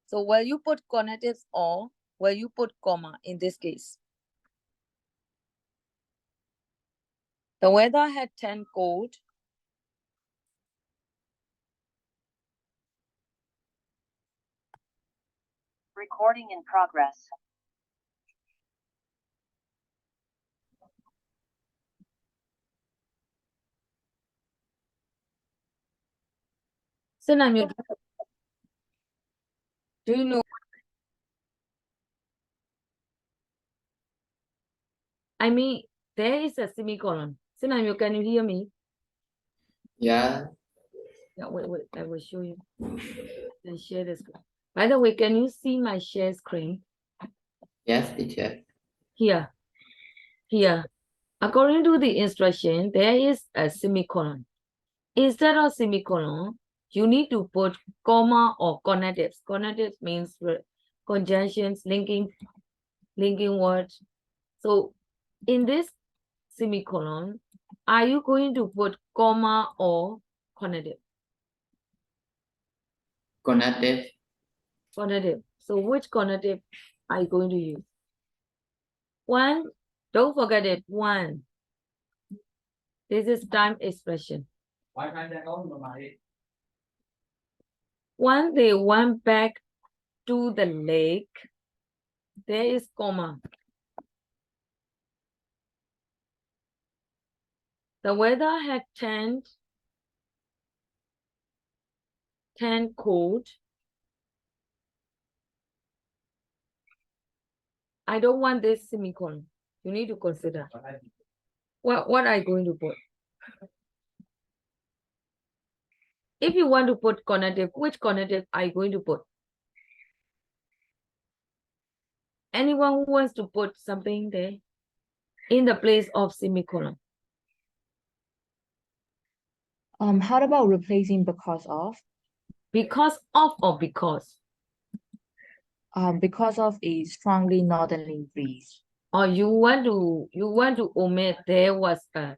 Speaker 1: So will you put conatives or will you put comma in this case? The weather had turned cold.
Speaker 9: Recording in progress.
Speaker 1: So now do you know? I mean, there is a semicolon. So now can you hear me?
Speaker 5: Yeah,
Speaker 1: Yeah, wait, I will show you. Then share the screen. By the way, can you see my share screen?
Speaker 5: yes, teacher.
Speaker 1: Here. According to the instruction, there is a semicolon. Instead of semicolon, you need to put comma or conatives. Conatives means conjunctions, linking words. So in this semicolon, are you going to put comma or conative?
Speaker 5: Conative.
Speaker 1: Conative. So which conative are you going to use? One, don't forget it, one. This is time expression. When they went back to the lake, there is comma. The weather had turned cold. I don't want this semicolon. You need to consider. What are you going to put? If you want to put conative, which conative are you going to put? Anyone who wants to put something there in the place of semicolon?
Speaker 2: How about replacing because of?
Speaker 1: Because of or because?
Speaker 2: Because of a strongly northerly breeze.
Speaker 1: Or you want to omit there was a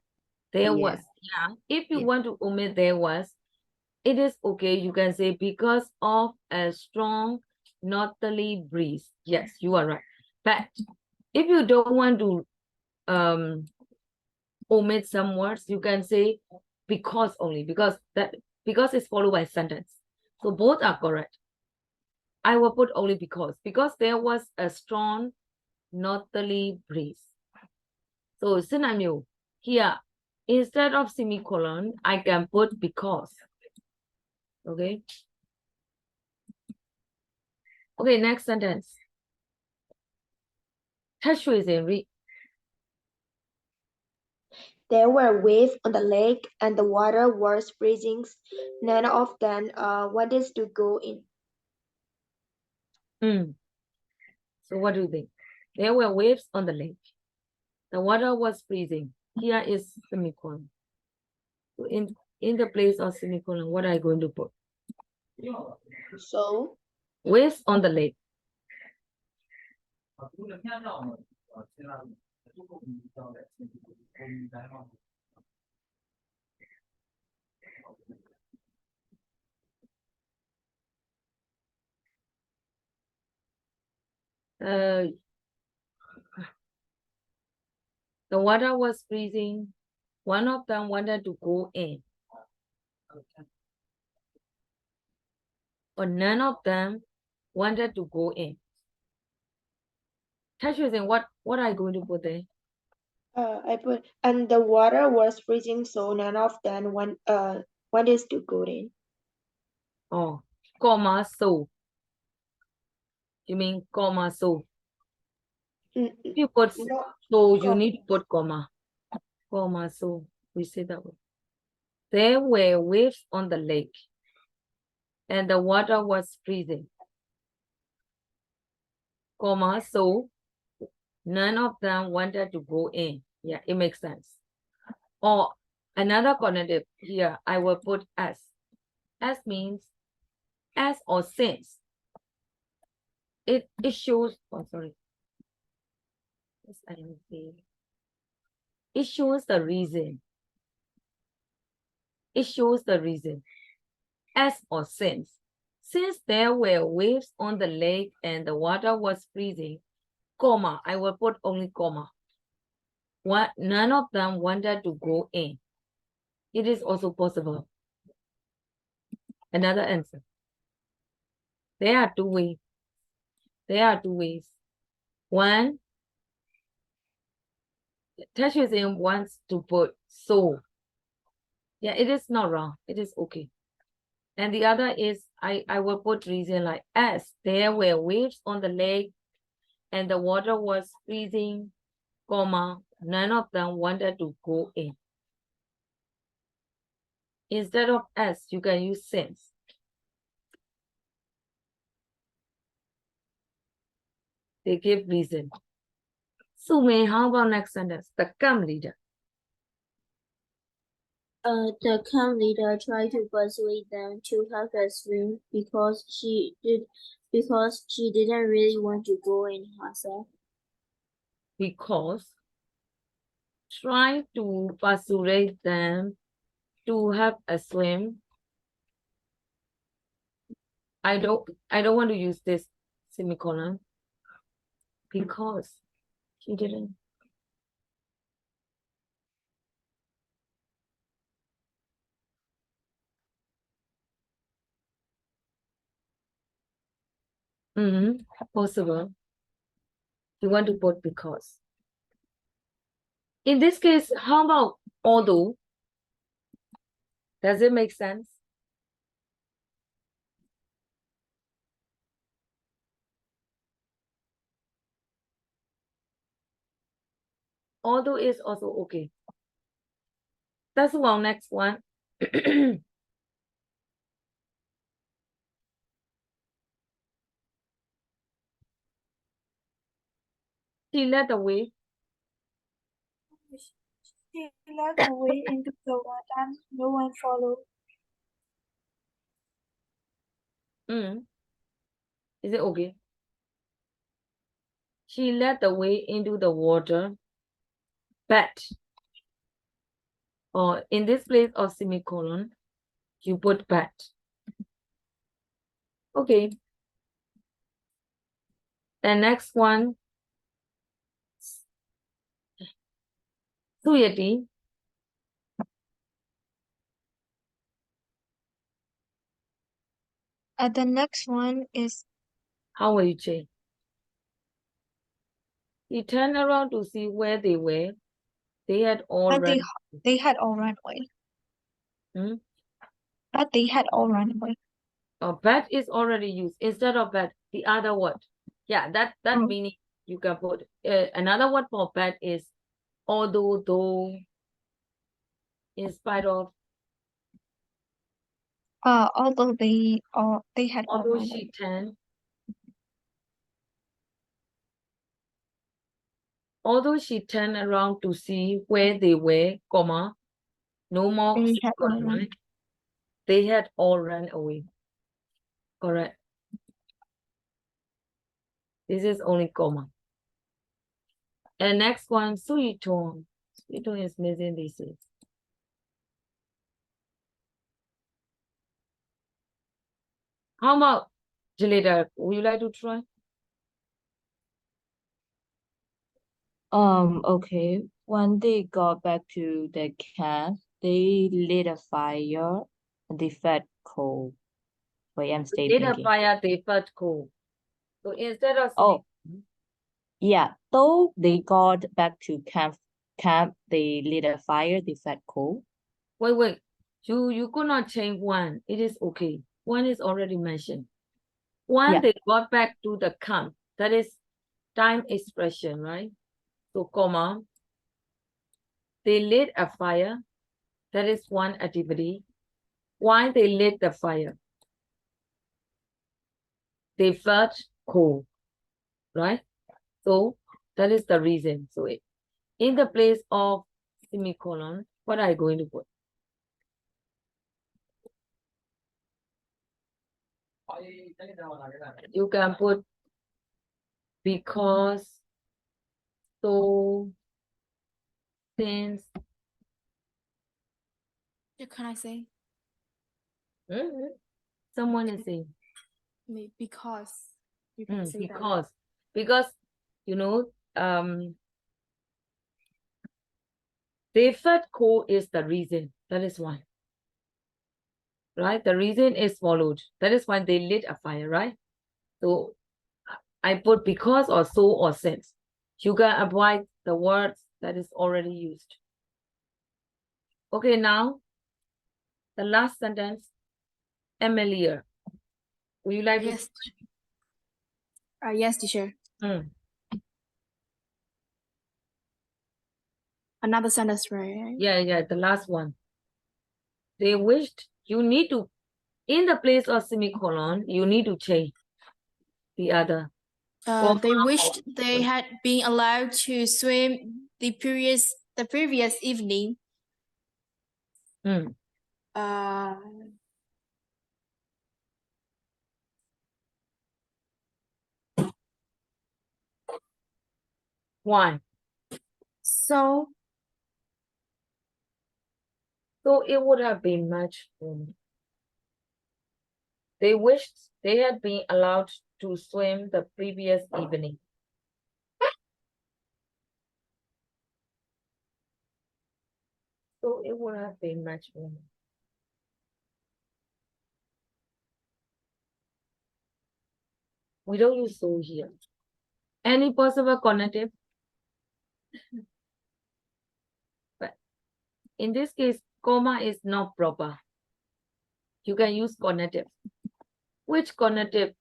Speaker 1: was. Yeah. If you want to omit there was, it is okay. You can say because of a strong northerly breeze. Yes, you are right. But if you don't want to omit some words, you can say because only, because is followed by sentence. So both are correct. I will put only because there was a strong northerly breeze. So synonym here, instead of semicolon, I can put because. Okay. Okay, next sentence. Touch with and read.
Speaker 6: There were waves on the lake and the water was freezing. None of them wanted to go in.
Speaker 1: So what do you think? There were waves on the lake. The water was freezing. Here is semicolon. So in the place of semicolon, what are you going to put?
Speaker 6: So
Speaker 1: Waves on the lake. The water was freezing. One of them wanted to go in. Or none of them wanted to go in. Tashusing, what are you going to put there?
Speaker 6: I put, and the water was freezing, so none of them wanted to go in.
Speaker 1: Oh, comma, so. You mean comma, so.
Speaker 6: Mm,
Speaker 1: If you put
Speaker 6: no,
Speaker 1: so, you
Speaker 6: comma.
Speaker 1: need to put comma. Comma, so. We say that way. There were waves on the lake, and the water was freezing. Comma, so none of them wanted to go in. Yeah, it makes sense. Or another cognitive here, I will put as. As means as or since. It shows, oh sorry. Yes, I am saying. It shows the reason. It shows the reason. As or since. Since there were waves on the lake and the water was freezing, comma, I will put only comma. None of them wanted to go in. It is also possible. Another answer. There are two ways. There are two ways. One, Tashusing wants to put so. Yeah, it is not wrong. It is okay. And the other is I will put reason like as there were waves on the lake and the water was freezing, comma, none of them wanted to go in. Instead of as, you can use since. They give reason. Sume, how about next sentence? The camp leader.
Speaker 8: The camp leader tried to persuade them to help her swim because she didn't really want to go in herself.
Speaker 1: Because trying to persuade them to have a swim. I don't want to use this semicolon because she didn't. Possible. You want to put because. In this case, how about although? Does it make sense? Although is also okay. That's our next one. She led the way.
Speaker 7: She led the way into the water and no one followed.
Speaker 1: Is it okay? She led the way into the water, but, or in this place of semicolon, you put but. Okay. The next one, Suyati.
Speaker 6: The next one is
Speaker 1: How will you change? He turned around to see where they were. They had all run.
Speaker 6: they had all run away.
Speaker 1: Hmm?
Speaker 6: But they had all run away.
Speaker 1: But is already used. Instead of but, the other word. Yeah, that meaning you can put. Another word for but is although, though, in spite of.
Speaker 6: Although they had all
Speaker 1: Although
Speaker 6: run away.
Speaker 1: she turned. Although she turned around to see where they were, comma, no more
Speaker 6: They had all
Speaker 1: semicolon,
Speaker 6: run.
Speaker 1: right? They had all run away. Correct. This is only comma. And next one, Suitong. Suitong is missing this. How about Jaleda? Would you like to try?
Speaker 2: Okay. When they got back to the camp, they lit a fire and they felt cold. Wait, I'm still
Speaker 1: Lit a
Speaker 2: thinking.
Speaker 1: fire, they felt cold. So instead of
Speaker 2: Oh, Yeah, though they got back to camp, they lit a fire, they fed coal.
Speaker 1: Wait. You could not change one. It is okay. One is already mentioned. One,
Speaker 2: Yeah.
Speaker 1: they got back to the camp. That is time expression, right? So, comma. They lit a fire. That is one activity. Why they lit the fire? They felt cold, right? So that is the reason. So in the place of semicolon, what are you going to put? You can put because, so, since.
Speaker 10: Can I say?
Speaker 1: Someone is saying.
Speaker 10: Because. You can say
Speaker 1: Because, they felt cold is the reason. That is why. Right? The reason is followed. That is why they lit a fire, right? So I put because or so or since. You can avoid the words that is already used. Okay, now the last sentence, Emilia. Would you like
Speaker 10: Yes. Yes, teacher. Another sentence, right?
Speaker 1: Yeah, the last one. They wished you need to, in the place of semicolon, you need to change the other.
Speaker 10: They wished they had been allowed to swim the previous evening.
Speaker 1: Why?
Speaker 10: So
Speaker 1: it would have been much warmer. They wished they had been allowed to swim the previous evening. So it would have been much warmer. We don't use so here. Any possible cognitive? But in this case, comma is not proper. You can use cognitive. Which cognitive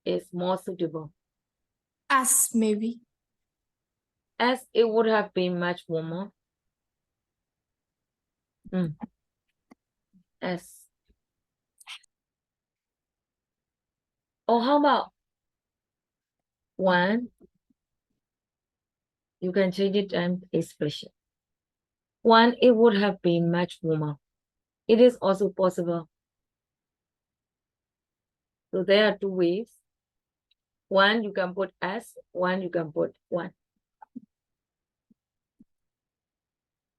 Speaker 1: is more suitable?
Speaker 10: as maybe.
Speaker 1: As it would have been much warmer. As. Or how about one? You can change it and expression. One, it would have been much warmer. It is also possible. So there are two ways. One, you can put as, one, you can put one.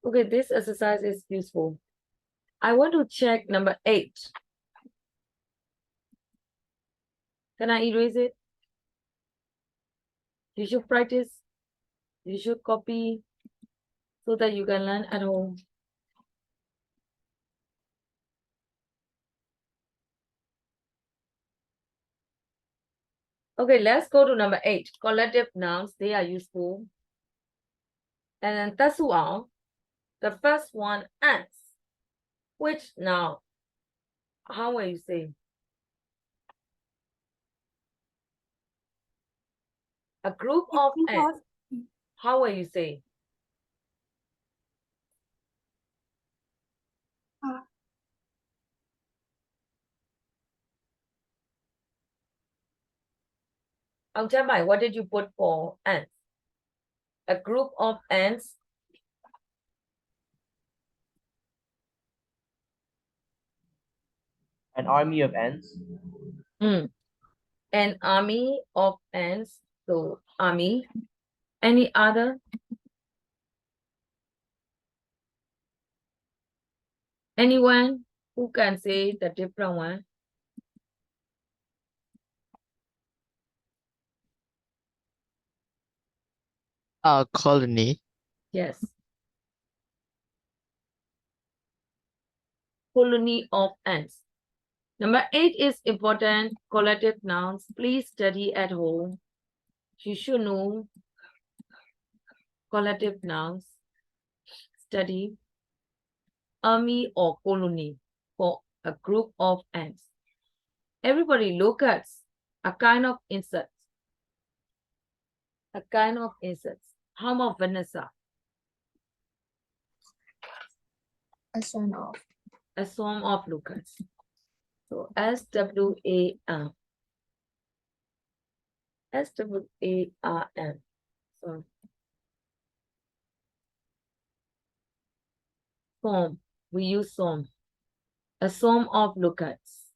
Speaker 1: Okay, this exercise is useful. I want to check number 8. Can I erase it? You should practice. You should copy so that you can learn at home. Okay, let's go to number 8. Collective nouns, they are useful. And then tasuao, the first one, ants. Which now, how will you say? A group of ants. How will you say? What did you put for ants? A group of ants.
Speaker 3: An army of ants.
Speaker 1: An army of ants. So army. Any other? Anyone who can say the different one?
Speaker 4: Colony.
Speaker 1: Yes. Colony of ants. Number 8 is important. Collective nouns. Please study at home. You should know collective nouns. Study army or colony for a group of ants. Everybody look at a kind of insect. A kind of insects. How about Vanessa?
Speaker 8: A son of.
Speaker 1: A swarm of locusts. So SWARM. SWARM. So swarm. We use swarm. A swarm of locusts.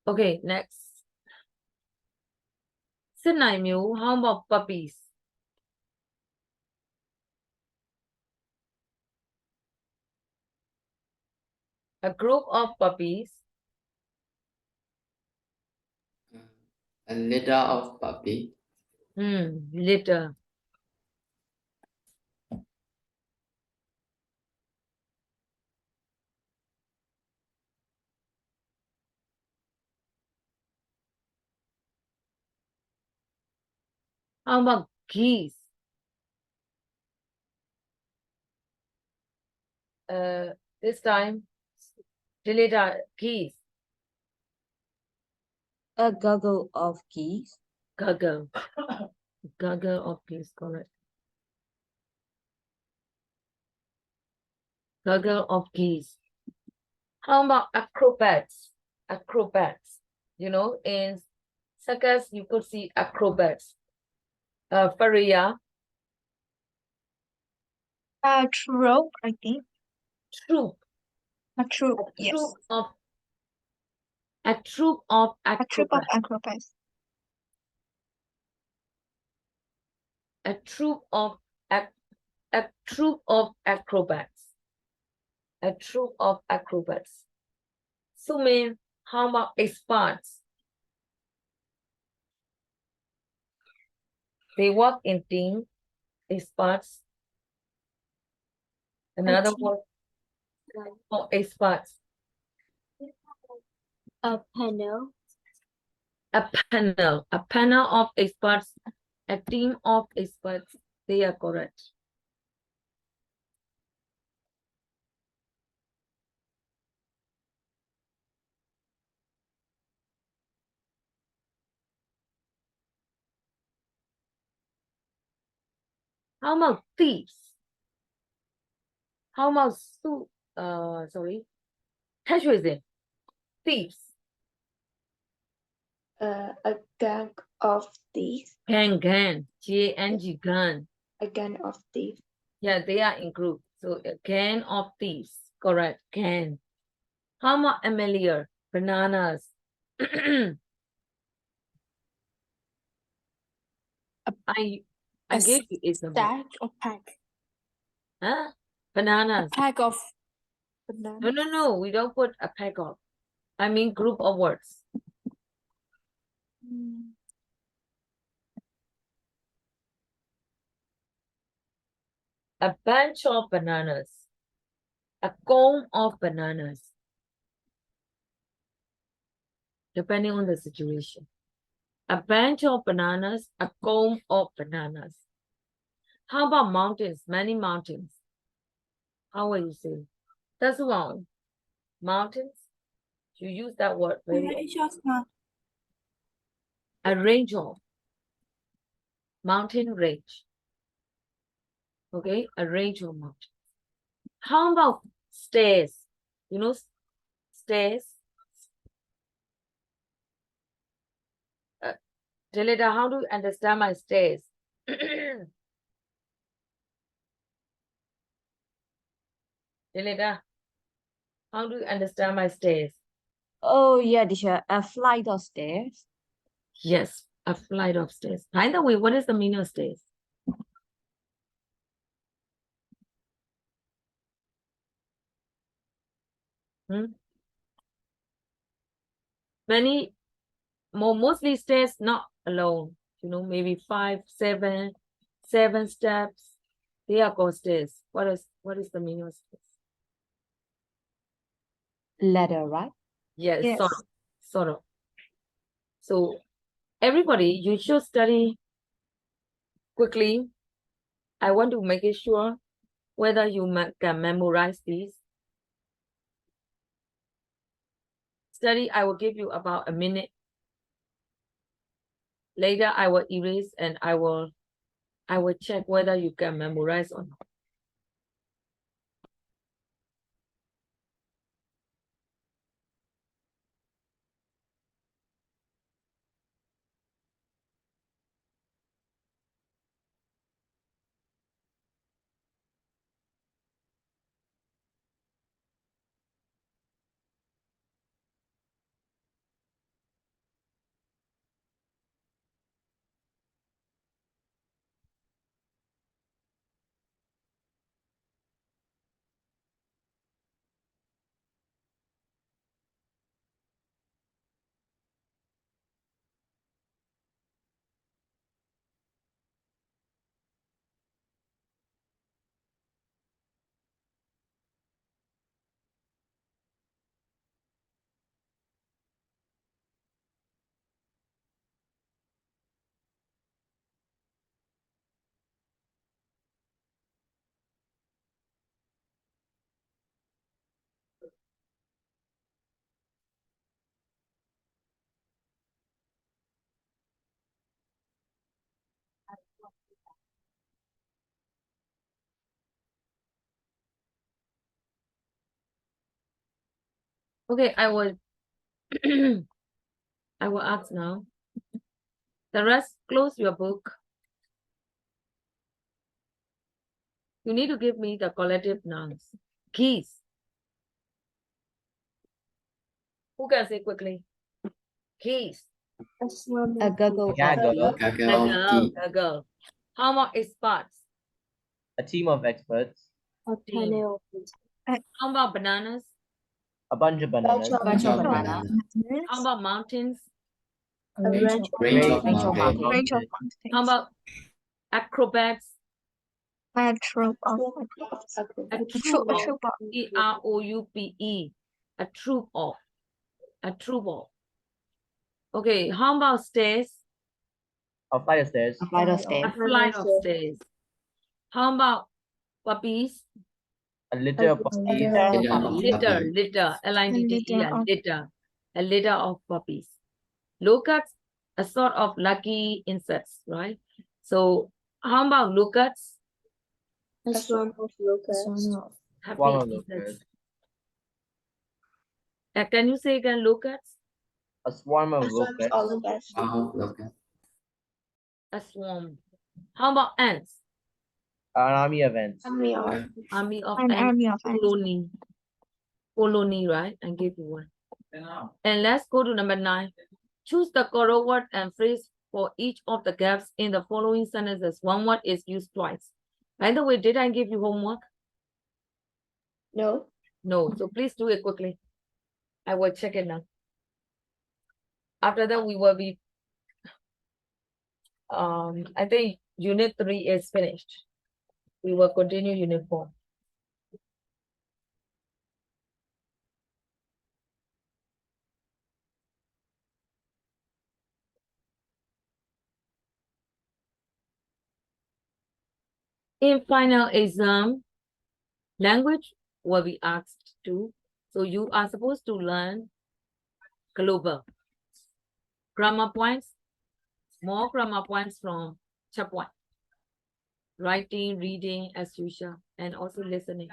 Speaker 1: Okay, next. Sinai how about puppies? A group of puppies.
Speaker 5: A litter of puppy.
Speaker 1: Litter. How about geese? This time, Dilita, geese.
Speaker 2: A gaggle of geese.
Speaker 1: Gaggle. Gaggle of geese, correct. Gaggle of geese. How about acrobats? Acrobats. You know, in circus, you could see acrobats. Faria.
Speaker 6: Troop, I think.
Speaker 1: Troop.
Speaker 6: A troop, yes.
Speaker 1: Troop of a troop of
Speaker 6: A troop of
Speaker 1: acrobats.
Speaker 6: acrobats.
Speaker 1: A troop of a troop of acrobats. A troop of acrobats. So mean, how about experts? They work in team. Experts. Another word for experts.
Speaker 8: A panel.
Speaker 1: A panel. A panel of experts. A team of experts. They are correct. How about thieves? How about sorry? Thieves.
Speaker 6: A gang of thieves.
Speaker 1: Gang. G-A-N-G, gang.
Speaker 6: A gang of thieves.
Speaker 1: Yeah, they are in group. So a gang of thieves. Correct. Gang. How about Amelia? Bananas. I gave you example.
Speaker 6: Stack or pack?
Speaker 1: Huh? Bananas.
Speaker 6: Pack of bananas.
Speaker 1: No. We don't put a pack of. I mean group of words. A bunch of bananas. A comb of bananas. Depending on the situation. A bunch of bananas, a comb of bananas. How about mountains? Many mountains. How will you say? That's wrong. Mountains. You use that word very often. A range of. Mountain range. Okay, a range of mountains. How about stairs? You know, stairs. Delita, how do you understand my stairs? Delita, how do you understand my stairs?
Speaker 2: Oh, yeah, teacher. A flight of stairs.
Speaker 1: Yes, a flight of stairs. By the way, what is the meaning of stairs? Mostly stairs, not alone. You know, maybe 5, 7 steps. They are called stairs. What is the meaning of stairs?
Speaker 2: Ladder, right?
Speaker 1: Yes,
Speaker 6: Yes.
Speaker 1: sort of. So everybody, you should study quickly, I want to make it sure whether you can memorize these. Study, I will give you about a minute. Later, I will erase and I will check whether you can memorize or not. Okay, I will ask now. The rest, close your book. You need to give me the collective nouns. Geese. Who can say quickly? Geese.
Speaker 2: A gaggle of
Speaker 3: Gaggle.
Speaker 2: geese.
Speaker 1: Gaggle. How about experts?
Speaker 3: A team of experts.
Speaker 8: A
Speaker 1: Team.
Speaker 8: panel of
Speaker 1: How about bananas?
Speaker 3: A bunch of bananas.
Speaker 2: Bunch of bananas.
Speaker 1: How about mountains?
Speaker 8: a range
Speaker 5: Range
Speaker 2: Range
Speaker 5: of
Speaker 2: of
Speaker 5: mountains.
Speaker 2: mountains.
Speaker 1: How about acrobats?
Speaker 6: A troop of
Speaker 1: A troop of. E-R-O-U-P-E. A troop of. A troop of. Okay, how about stairs?
Speaker 3: A flight of stairs.
Speaker 2: A flight of
Speaker 1: A
Speaker 2: stairs.
Speaker 1: flight of stairs. How about puppies?
Speaker 3: A litter of puppies.
Speaker 2: Litter of
Speaker 5: Litter of
Speaker 2: puppies.
Speaker 1: Litter, L-I-T-T-E-R, litter. A litter of puppies. Locusts, a sort of lucky insects, right? So how about locusts?
Speaker 8: a swarm of locusts.
Speaker 1: Happy
Speaker 3: Swarm of
Speaker 1: insects.
Speaker 3: locusts.
Speaker 1: Can you say again, locusts?
Speaker 3: A swarm of locusts.
Speaker 1: A swarm. How about ants?
Speaker 3: An army of ants.
Speaker 1: Army of
Speaker 6: An
Speaker 1: ants.
Speaker 6: army of ants.
Speaker 1: Colony, right? I give you one. And let's go to number 9. Choose the correct word and phrase for each of the gaps in the following sentences. One word is used twice. By the way, did I give you homework?
Speaker 6: No.
Speaker 1: No, so please do it quickly. I will check it now. After that, we will be, I think unit 3 is finished. We will continue unit 4. In final exam, language will be asked too. So you are supposed to learn global. Grammar points, more grammar points from chapter 1. Writing, reading as usual, and also listening.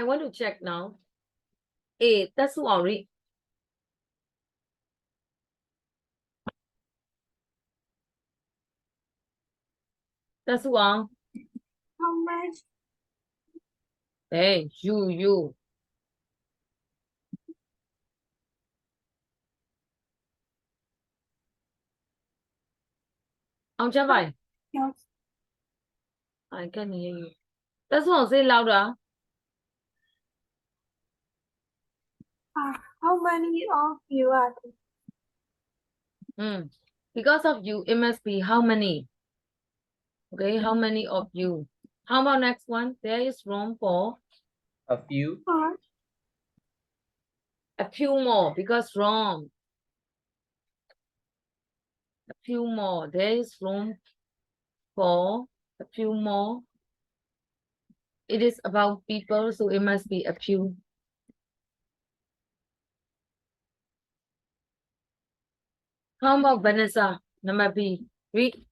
Speaker 1: I want to check now. A, that's worry. That's one.
Speaker 7: How much?
Speaker 1: Hey, you. Ông chép vậy?
Speaker 7: Yes.
Speaker 1: I can hear you. That's one. Say louder.
Speaker 7: How many of you are there?
Speaker 1: Because of you, it must be how many? Okay, how many of you? How about next one? There is room for
Speaker 3: A few.
Speaker 1: a few more because wrong. A few more. There is room for a few more. It is about people, so it must be a few. How about Vanessa? Number B. Read.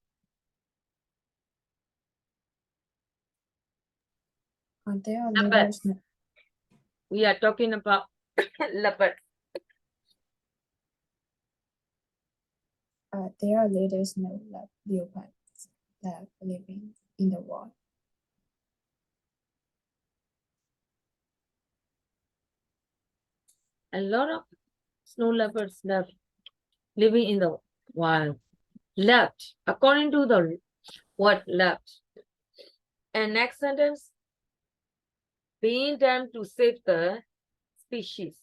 Speaker 11: There are
Speaker 1: Leopards.
Speaker 11: leaders.
Speaker 1: We are talking about leopard.
Speaker 11: There are leaders no leopards that living in the wild.
Speaker 1: A lot of snow leopards left living in the wild. Left, according to the word left. And next sentence, being done to save the species.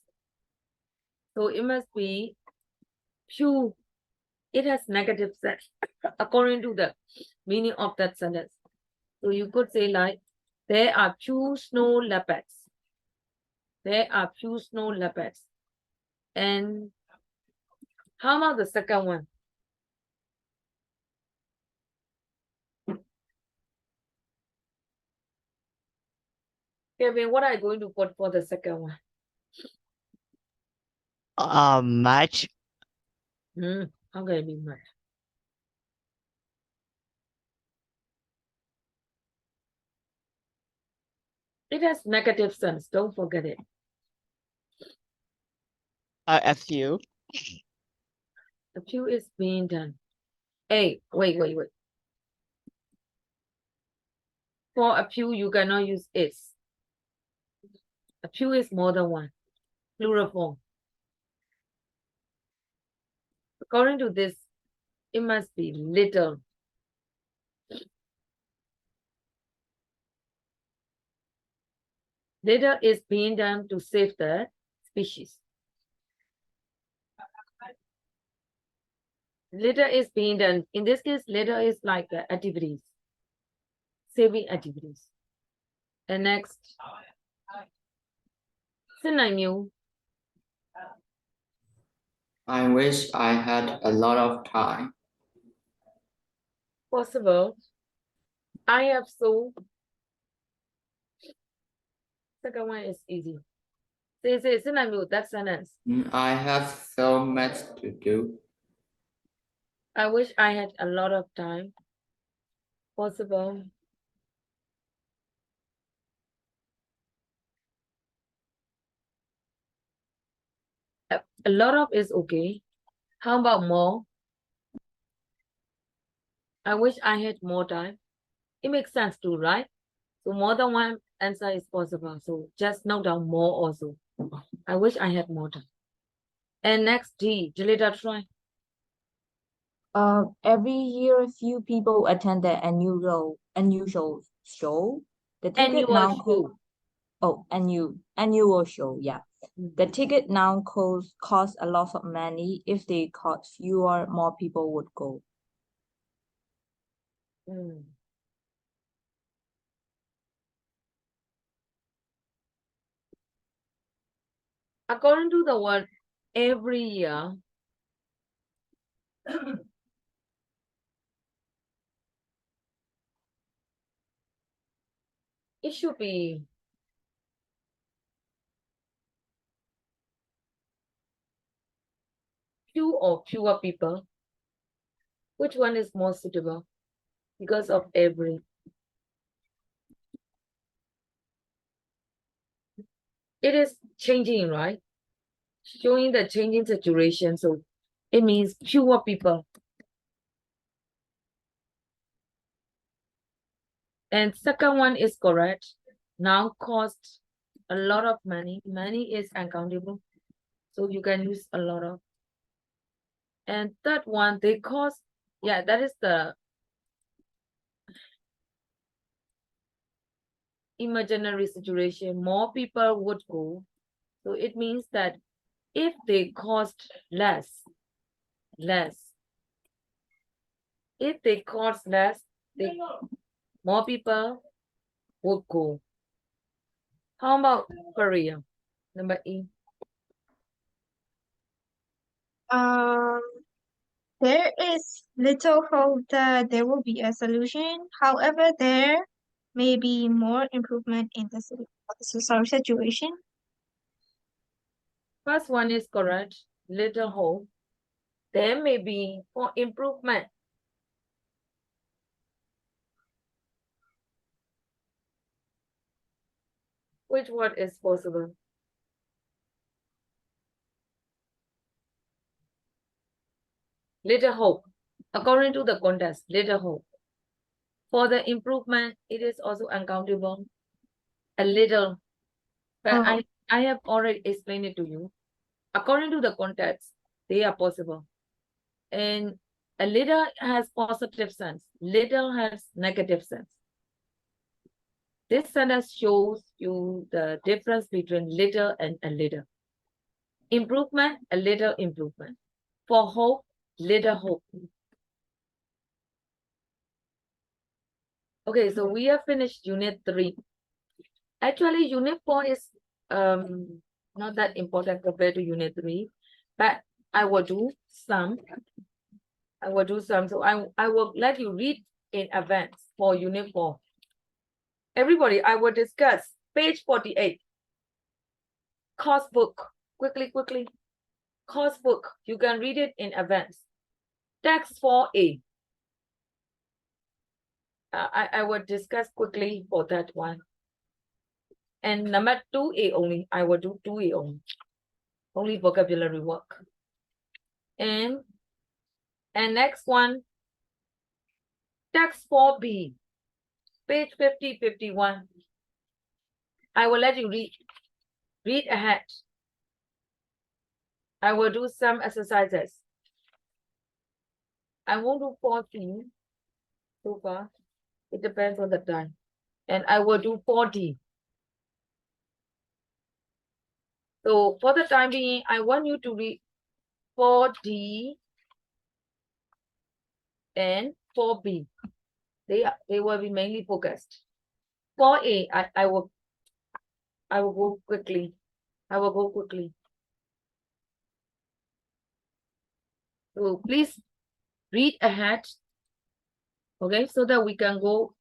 Speaker 1: So it must be few. It has negative sense according to the meaning of that sentence. So you could say like, there are few snow leopards. There are few snow leopards. And how about the second one? Kevin, what are you going to put for the second one?
Speaker 4: Match.
Speaker 1: How can it be match? It has negative sense. Don't forget it.
Speaker 4: A few.
Speaker 1: A few is being done. Hey, wait. For a few, you cannot use is. A few is more than one. Plural form. According to this, it must be little. Little is being done to save the species. Little is being done. In this case, little is like the activities. Saving activities. And next. Synonym.
Speaker 5: I wish I had a lot of time.
Speaker 1: Possible. I have so. Second one is easy. Say, synonym, that sentence.
Speaker 5: I have so much to do.
Speaker 1: I wish I had a lot of time. Possible. A lot of is okay. How about more? I wish I had more time. It makes sense too, right? So more than one answer is possible. So just note down more also. I wish I had more time. And next D, Julita, try.
Speaker 2: Every year, a few people attend the unusual show. The ticket now annual show, yeah. The ticket now costs a lot of money. If they cost fewer, more people would go.
Speaker 1: According to the word every year, it should be few or fewer people. Which one is more suitable? Because of every. it is changing, right? Showing the changing situation. So it means fewer people. And second one is correct. Now cost a lot of money. Money is uncountable. So you can use a lot of. And third one, they cost, yeah, that is the imaginary situation. More people would go. So it means that if they cost less, if they cost less, more people would go. How about Korea? Number E.
Speaker 6: There is little hope that there will be a solution. However, there may be more improvement in the situation.
Speaker 1: First one is correct. Little hope. There may be for improvement. Which word is possible? Little hope. According to the context, little hope. For the improvement, it is also uncountable. A little. But I have already explained it to you. According to the context, they are possible. And a little has positive sense. Little has negative sense. This sentence shows you the difference between little and a little. Improvement, a little improvement. For hope, little hope. Okay, so we have finished unit 3. Actually, unit 4 is not that important compared to unit 3, but I will do some. So I will let you read in advance for unit 4. Everybody, I will discuss page 48. Course book. Quickly. Course book. You can read it in advance. Text 4A. I will discuss quickly for that one. And number 2A only. I will do 2A only. Only vocabulary work. And next one, text 4B. Page 50, 51. I will let you read. Read ahead. I will do some exercises. I won't do 4C so far. It depends on the time. And I will do 4D. So for the time being, I want you to read 4D and 4B. They will be mainly focused. 4A, I will go quickly. So please read ahead. Okay, so that we can go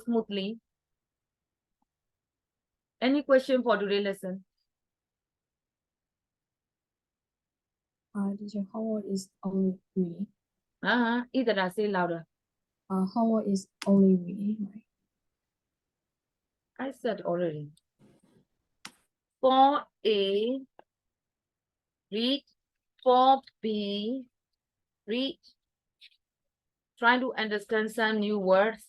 Speaker 1: smoothly. Any question for today's lesson?
Speaker 11: Teacher, homework is only reading.
Speaker 1: Either I say louder.
Speaker 11: Homework is only reading, right?
Speaker 1: I said already. 4A, read. 4B, read. Try to understand some new words.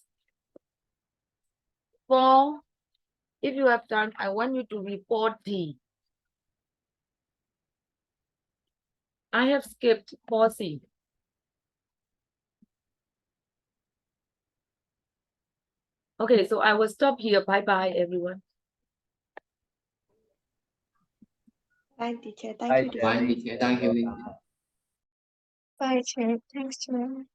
Speaker 1: 4, if you have time, I want you to read 4D. I have skipped 4C. Okay, so I will stop here. Bye-bye, everyone.
Speaker 6: Bye, teacher. Thank you, teacher.
Speaker 5: Bye, teacher. Thank you.
Speaker 6: Bye, teacher. Thanks, teacher.